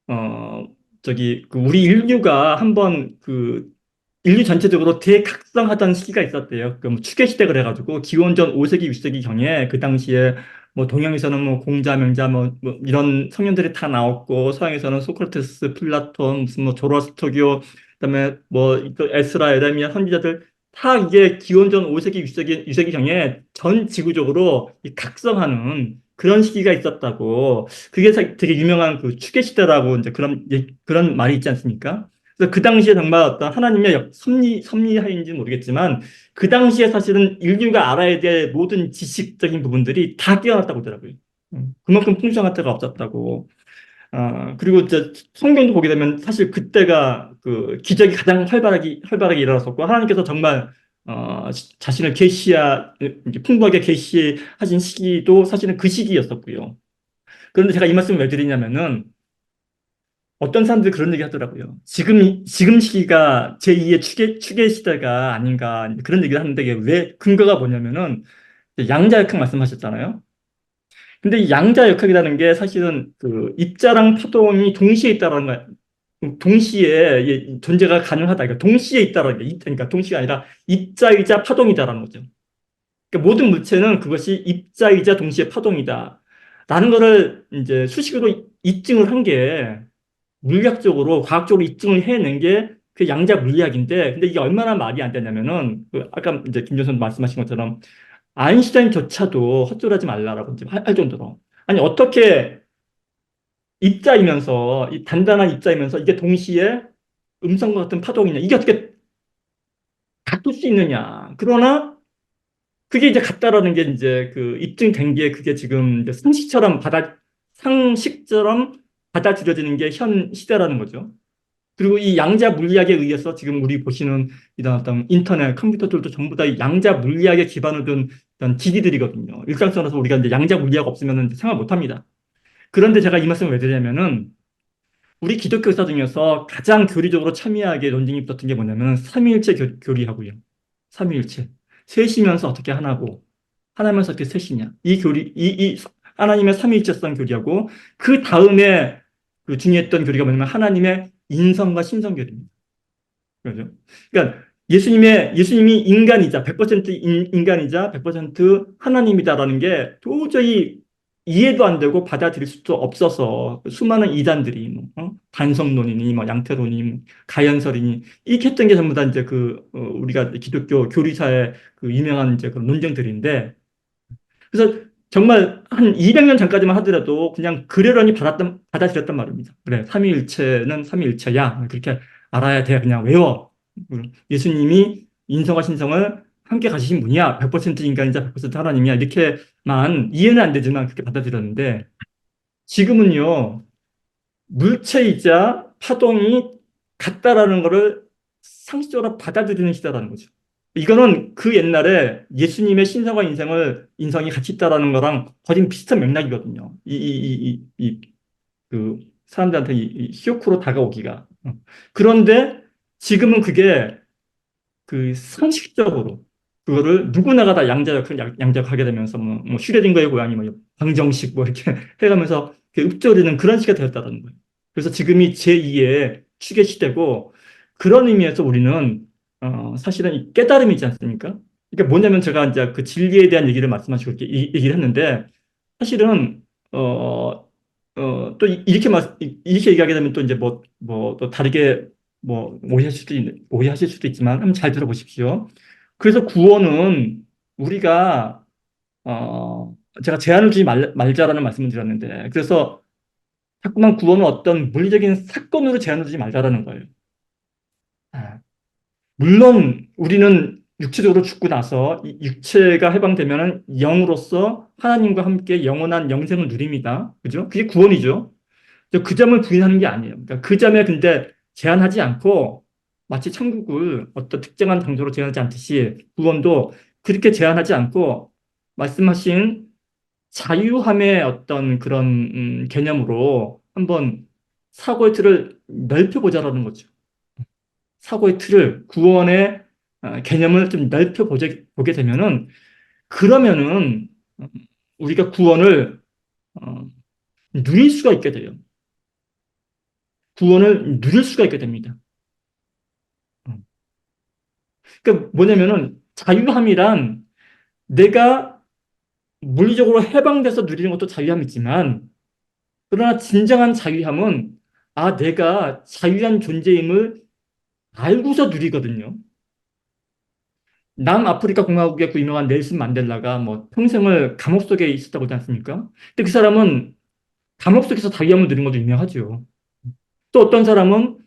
어, 그 우리 인류가 한번 인류 전체적으로 대각성하던 시기가 있었대요. 그뭐 추계 시대 그래가지고 기원전 5세기, 6세기 경에 그 당시에 뭐 동양에서는 뭐 공자, 명자 뭐 이런 성현들이 다 나왔고 서양에서는 소크라테스, 플라톤, 무슨 뭐 조로아스터교, 그다음에 뭐또 에스라, 에레미야 선지자들 다 이게 기원전 5세기, 6세기 경에 전 지구적으로 이 각성하는 그런 시기가 있었다고. 그게 되게 유명한 그 추계 시대라고 이제 그런 말이 있지 않습니까? 그래서 그 당시에 정말 어떤 하나님의 섭리하인지 모르겠지만 그 당시에 사실은 인류가 알아야 될 모든 지식적인 부분들이 다 깨어났다고 하더라고요. 그만큼 풍성한 때가 없었다고. 그리고 이제 성경도 보게 되면 사실 그때가 그 기적이 가장 활발하게 일어났었고 하나님께서 정말 자신을 이제 풍부하게 계시하신 시기도 사실은 그 시기였었고요. 그런데 제가 이 말씀을 왜 드리냐면은 어떤 사람들이 그런 얘기 하더라고요. 지금 시기가 제2의 추계 시대가 아닌가 그런 얘기를 하는데 이게 왜 근거가 뭐냐면은 양자역학 말씀하셨잖아요. 근데 이 양자역학이라는 게 사실은 그 입자랑 파동이 동시에 있다라는 거야. 동시에 존재가 가능하다. 그러니까 동시에 있다라는 게 그러니까 동시가 아니라 입자이자 파동이다라는 거죠. 그러니까 모든 물체는 그것이 입자이자 동시에 파동이다. 라는 거를 이제 수식으로 입증을 한 게 물리학적으로 과학적으로 입증을 해낸 게 그 양자 물리학인데 근데 이게 얼마나 말이 안 되냐면은 아까 이제 김전선 말씀하신 것처럼 아인슈타인조차도 헛소리하지 말라라고 이제 할 정도로 아니 어떻게 입자이면서 이 단단한 입자이면서 이게 동시에 음성과 같은 파동이냐 이게 어떻게 같을 수 있느냐 그러나 그게 이제 같다라는 게 이제 그 입증된 게 그게 지금 이제 상식처럼 받아들여지는 게 현 시대라는 거죠. 그리고 이 양자 물리학에 의해서 지금 우리 보시는 이런 어떤 인터넷, 컴퓨터들도 전부 다 이 양자 물리학에 기반을 둔 이런 기기들이거든요. 일상생활에서 우리가 이제 양자 물리학 없으면 생활 못 합니다. 그런데 제가 이 말씀을 왜 드리냐면은 우리 기독교 의사 중에서 가장 교리적으로 첨예하게 논쟁이 붙었던 게 뭐냐면 삼위일체 교리하고요. 삼위일체. 셋이면서 어떻게 하나고 하나면서 어떻게 셋이냐. 이 교리, 이 하나님의 삼위일체성 교리하고 그 다음에 그 중요했던 교리가 뭐냐면 하나님의 인성과 신성 교리입니다. 그죠? 그러니까 예수님이 인간이자 100% 인간이자 100% 하나님이다라는 게 도저히 이해도 안 되고 받아들일 수도 없어서 수많은 이단들이 뭐, 반성론이니 뭐 양태론이니 뭐 가연설이니 이렇게 했던 게 전부 다 이제 우리가 기독교 교리사의 그 유명한 이제 그런 논쟁들인데 그래서 정말 한 200년 전까지만 하더라도 그냥 그러려니 받아들였단 말입니다. 그래, 삼위일체는 삼위일체야. 그렇게 알아야 돼. 그냥 외워. 예수님이 인성과 신성을 함께 가지신 분이야. 100% 인간이자 100% 하나님이야. 이렇게만 이해는 안 되지만 그렇게 받아들였는데 지금은요, 물체이자 파동이 같다라는 것을 상식적으로 받아들이는 시대라는 거죠. 이거는 그 옛날에 예수님의 신성과 인성이 같이 있다라는 거랑 거의 비슷한 맥락이거든요. 사람들한테 이 히어크로 다가오기가. 그런데 지금은 그게 그 상식적으로 그거를 누구나가 다 양자역하게 되면서 뭐 슈레딩거의 고양이 뭐 방정식 뭐 이렇게 해가면서 읊조리는 그런 시대가 되었다는 거예요. 그래서 지금이 제2의 추계 시대고 그런 의미에서 우리는 사실은 이 깨달음이지 않습니까? 그러니까 뭐냐면 제가 이제 그 진리에 대한 얘기를 말씀하시고 이렇게 얘기를 했는데 사실은 이렇게 얘기하게 되면 또 이제 또 다르게 오해하실 수도 있지만 한번 잘 들어보십시오. 그래서 구원은 우리가 제가 제한을 주지 말자라는 말씀을 드렸는데 그래서 자꾸만 구원은 어떤 물리적인 사건으로 제한을 주지 말자라는 거예요. 아, 물론 우리는 육체적으로 죽고 나서 이 육체가 해방되면은 영으로서 하나님과 함께 영원한 영생을 누립니다. 그죠? 그게 구원이죠. 그 점을 부인하는 게 아니에요. 그러니까 그 점에 근데 제한하지 않고 마치 천국을 어떤 특정한 장소로 제한하지 않듯이 구원도 그렇게 제한하지 않고 말씀하신 자유함의 어떤 그런 개념으로 한번 사고의 틀을 넓혀보자라는 거죠. 사고의 틀을 구원의 개념을 좀 보게 되면은 그러면은 어, 우리가 구원을 어, 누릴 수가 있게 돼요. 구원을 누릴 수가 있게 됩니다. 어. 그러니까 뭐냐면은 자유함이란 내가 물리적으로 해방돼서 누리는 것도 자유함이지만 그러나 진정한 자유함은 내가 자유한 존재임을 알고서 누리거든요. 남아프리카 공화국의 그 유명한 넬슨 만델라가 뭐 평생을 감옥 속에 있었다고 하지 않습니까? 근데 그 사람은 감옥 속에서 자유함을 누린 것도 유명하죠. 또 어떤 사람은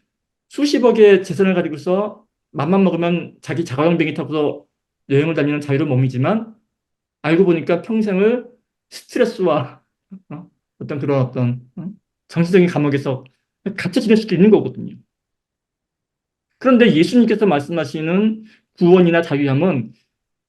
수십억의 재산을 가지고서 맘만 먹으면 자기 자가용병이 타고서 여행을 다니는 자유로운 몸이지만 알고 보니까 평생을 스트레스와 어떤 그런 정신적인 감옥에서 갇혀 지낼 수도 있는 거거든요. 그런데 예수님께서 말씀하시는 구원이나 자유함은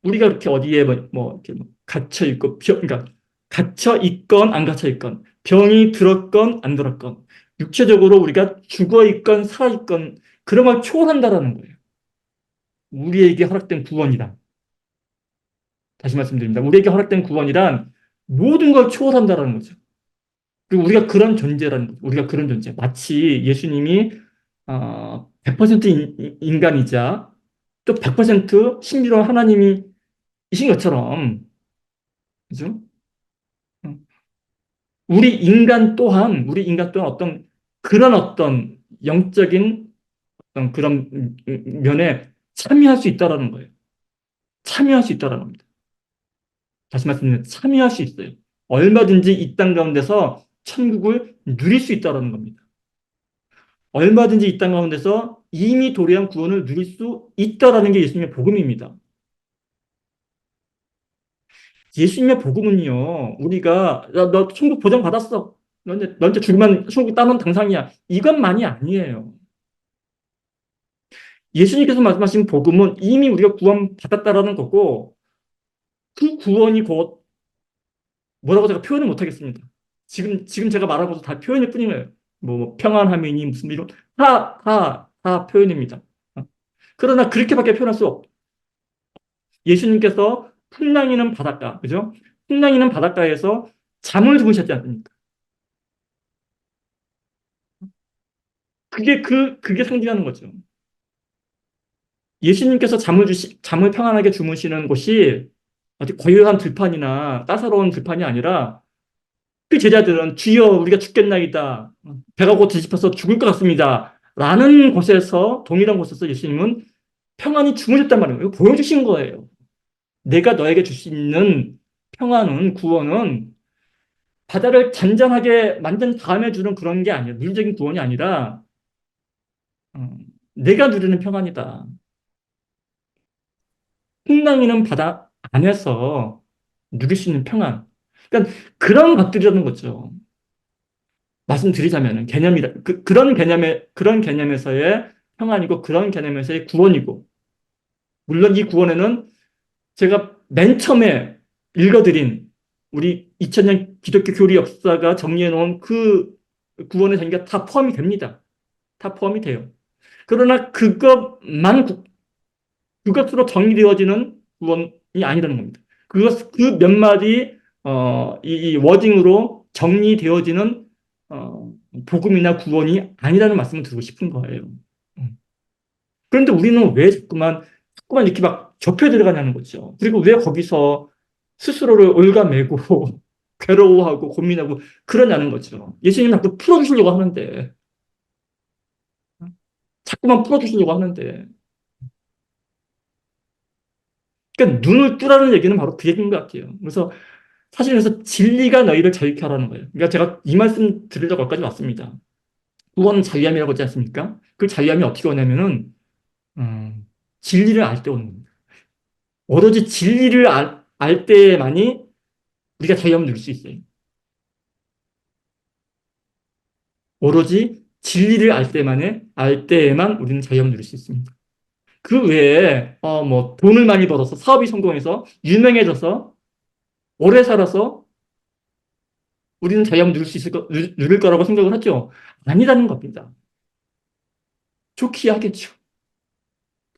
우리가 이렇게 어디에 이렇게 갇혀 있고 그러니까 갇혀 있건 안 갇혀 있건 병이 들었건 안 들었건 육체적으로 우리가 죽어 있건 살아 있건 그런 걸 초월한다라는 거예요. 우리에게 허락된 구원이란 다시 말씀드립니다. 우리에게 허락된 구원이란 모든 걸 초월한다라는 거죠. 그리고 우리가 그런 존재라는 거죠. 우리가 그런 존재. 마치 예수님이 100% 인간이자 또 100% 신비로운 하나님이 이신 것처럼 그죠? 우리 인간 또한 어떤 영적인 어떤 그런 면에 참여할 수 있다라는 거예요. 참여할 수 있다라는 겁니다. 다시 말씀드리면 참여할 수 있어요. 얼마든지 이 땅 가운데서 천국을 누릴 수 있다라는 겁니다. 얼마든지 이 땅 가운데서 이미 도래한 구원을 누릴 수 있다라는 게 예수님의 복음입니다. 예수님의 복음은요, 우리가, 야, 너 천국 보장 받았어. 너 이제 죽으면 천국 따면 당상이야. 이것만이 아니에요. 예수님께서 말씀하신 복음은 이미 우리가 구원 받았다라는 거고, 그 구원이 곧 뭐라고 제가 표현을 못 하겠습니다. 지금 제가 말한 것도 다 표현일 뿐이에요. 뭐 평안함이니 무슨 이런, 다 표현입니다. 그러나 그렇게밖에 표현할 수 없. 예수님께서 풍랑이는 바닷가, 그죠? 풍랑이는 바닷가에서 잠을 주무셨지 않습니까? 그게 상징하는 거죠. 예수님께서 잠을 평안하게 주무시는 곳이 어디 고요한 들판이나 따사로운 들판이 아니라 그 제자들은 주여 우리가 죽겠나이다. 배가 곧 뒤집혀서 죽을 것 같습니다. 라는 곳에서 동일한 곳에서 예수님은 평안히 주무셨단 말이에요. 이거 보여주신 거예요. 내가 너에게 줄 수 있는 평안은 구원은 바다를 잔잔하게 만든 다음에 주는 그런 게 아니에요. 물질적인 구원이 아니라 내가 누리는 평안이다. 풍랑이는 바다 안에서 누릴 수 있는 평안. 그러니까 그런 것들이라는 거죠. 말씀드리자면 그런 개념에서의 평안이고 그런 개념에서의 구원이고 물론 이 구원에는 제가 맨 처음에 읽어드린 우리 2000년 기독교 교리 역사가 정리해 놓은 그 구원의 전개가 다 포함이 됩니다. 다 포함이 돼요. 그러나 그것으로 정리되어지는 구원이 아니라는 겁니다. 그 몇 마디 이 워딩으로 정리되어지는 복음이나 구원이 아니라는 말씀을 드리고 싶은 거예요. 그런데 우리는 왜 자꾸만 이렇게 막 좁혀 들어가냐는 거죠. 그리고 왜 거기서 스스로를 올가매고 괴로워하고 고민하고 그러냐는 거죠. 예수님은 자꾸 풀어주시려고 하는데, 자꾸만 풀어주시려고 하는데. 그러니까 눈을 뜨라는 얘기는 바로 그 얘기인 것 같아요. 그래서 사실 그래서 진리가 너희를 자유케 하라는 거예요. 그러니까 제가 이 말씀 드리려고 여기까지 왔습니다. 구원은 자유함이라고 하지 않습니까? 그 자유함이 어떻게 오냐면은 진리를 알 때 오는 겁니다. 오로지 진리를 알 때만이 우리가 자유함을 누릴 수 있어요. 오로지 진리를 알 때에만 우리는 자유함을 누릴 수 있습니다. 그 외에 뭐 돈을 많이 벌어서 사업이 성공해서 유명해져서 오래 살아서 우리는 자유함을 누릴 거라고 생각을 하죠. 아니라는 겁니다. 좋긴 하겠죠.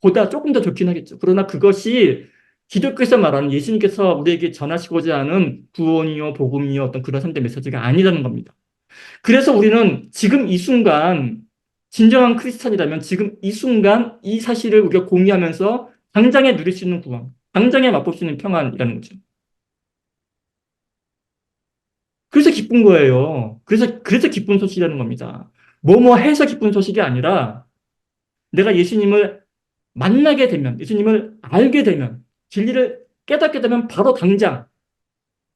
보다 조금 더 좋긴 하겠죠. 그러나 그것이 기독교에서 말하는 예수님께서 우리에게 전하시고자 하는 구원이요, 복음이요, 어떤 그런 선대 메시지가 아니라는 겁니다. 그래서 우리는 지금 이 순간, 진정한 크리스찬이라면 지금 이 순간 이 사실을 우리가 공유하면서 당장에 누릴 수 있는 구원, 당장에 맛볼 수 있는 평안이라는 거죠. 그래서 기쁜 거예요. 그래서 기쁜 소식이라는 겁니다. 뭐뭐 해서 기쁜 소식이 아니라 내가 예수님을 만나게 되면, 예수님을 알게 되면, 진리를 깨닫게 되면 바로 당장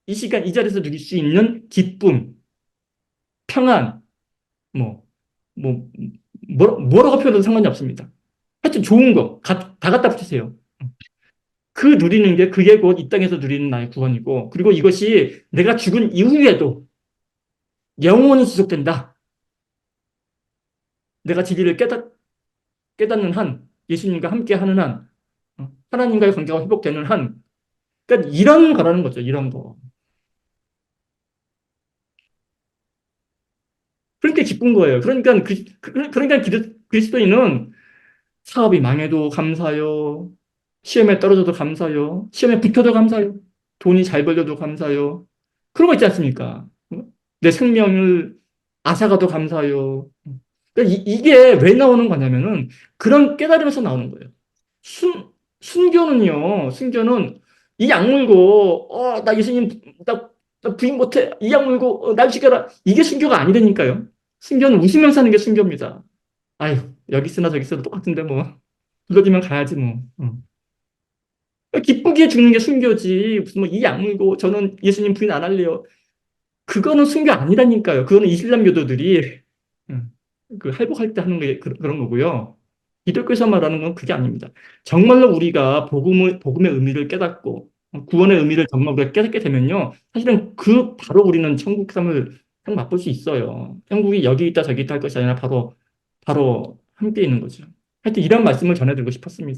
이 시간 이 자리에서 누릴 수 있는 기쁨, 평안, 뭐, 뭐, 뭐라고 표현해도 상관이 없습니다. 하여튼 좋은 거, 다 갖다 붙이세요. 그 누리는 게 그게 곧 이 땅에서 누리는 나의 구원이고, 그리고 이것이 내가 죽은 이후에도 영원히 지속된다. 내가 진리를 깨닫는 한, 예수님과 함께 하는 한, 하나님과의 관계가 회복되는 한, 그러니까 이런 거라는 거죠. 이런 거. 그렇게 기쁜 거예요. 그러니까 그리스도인은 사업이 망해도 감사요. 시험에 떨어져도 감사요. 시험에 붙어도 감사요. 돈이 잘 벌려도 감사요. 그런 거 있지 않습니까? 내 생명을 앗아가도 감사요. 그러니까 이게 왜 나오는 거냐면은 그런 깨달음에서 나오는 거예요. 순교는 이 약물고, 나 예수님, 나 부인 못해. 이 약물고, 날 지켜라. 이게 순교가 아니라니까요. 순교는 웃으면서 하는 게 순교입니다. 아유, 여기 있으나 저기 있어도 똑같은데 뭐. 불러주면 가야지 뭐. 기쁘게 죽는 게 순교지. 무슨 뭐 이 약물고, 저는 예수님 부인 안 할래요. 그거는 순교 아니라니까요. 그거는 이슬람교도들이 그 할복할 때 하는 게 그런 거고요. 기독교에서 말하는 건 그게 아닙니다. 정말로 우리가 복음의 의미를 깨닫고 구원의 의미를 정말 우리가 깨닫게 되면요. 사실은 바로 우리는 천국 삶을 맛볼 수 있어요. 천국이 여기 있다 저기 있다 할 것이 아니라 바로 함께 있는 거죠. 하여튼 이런 말씀을 전해드리고 싶었습니다.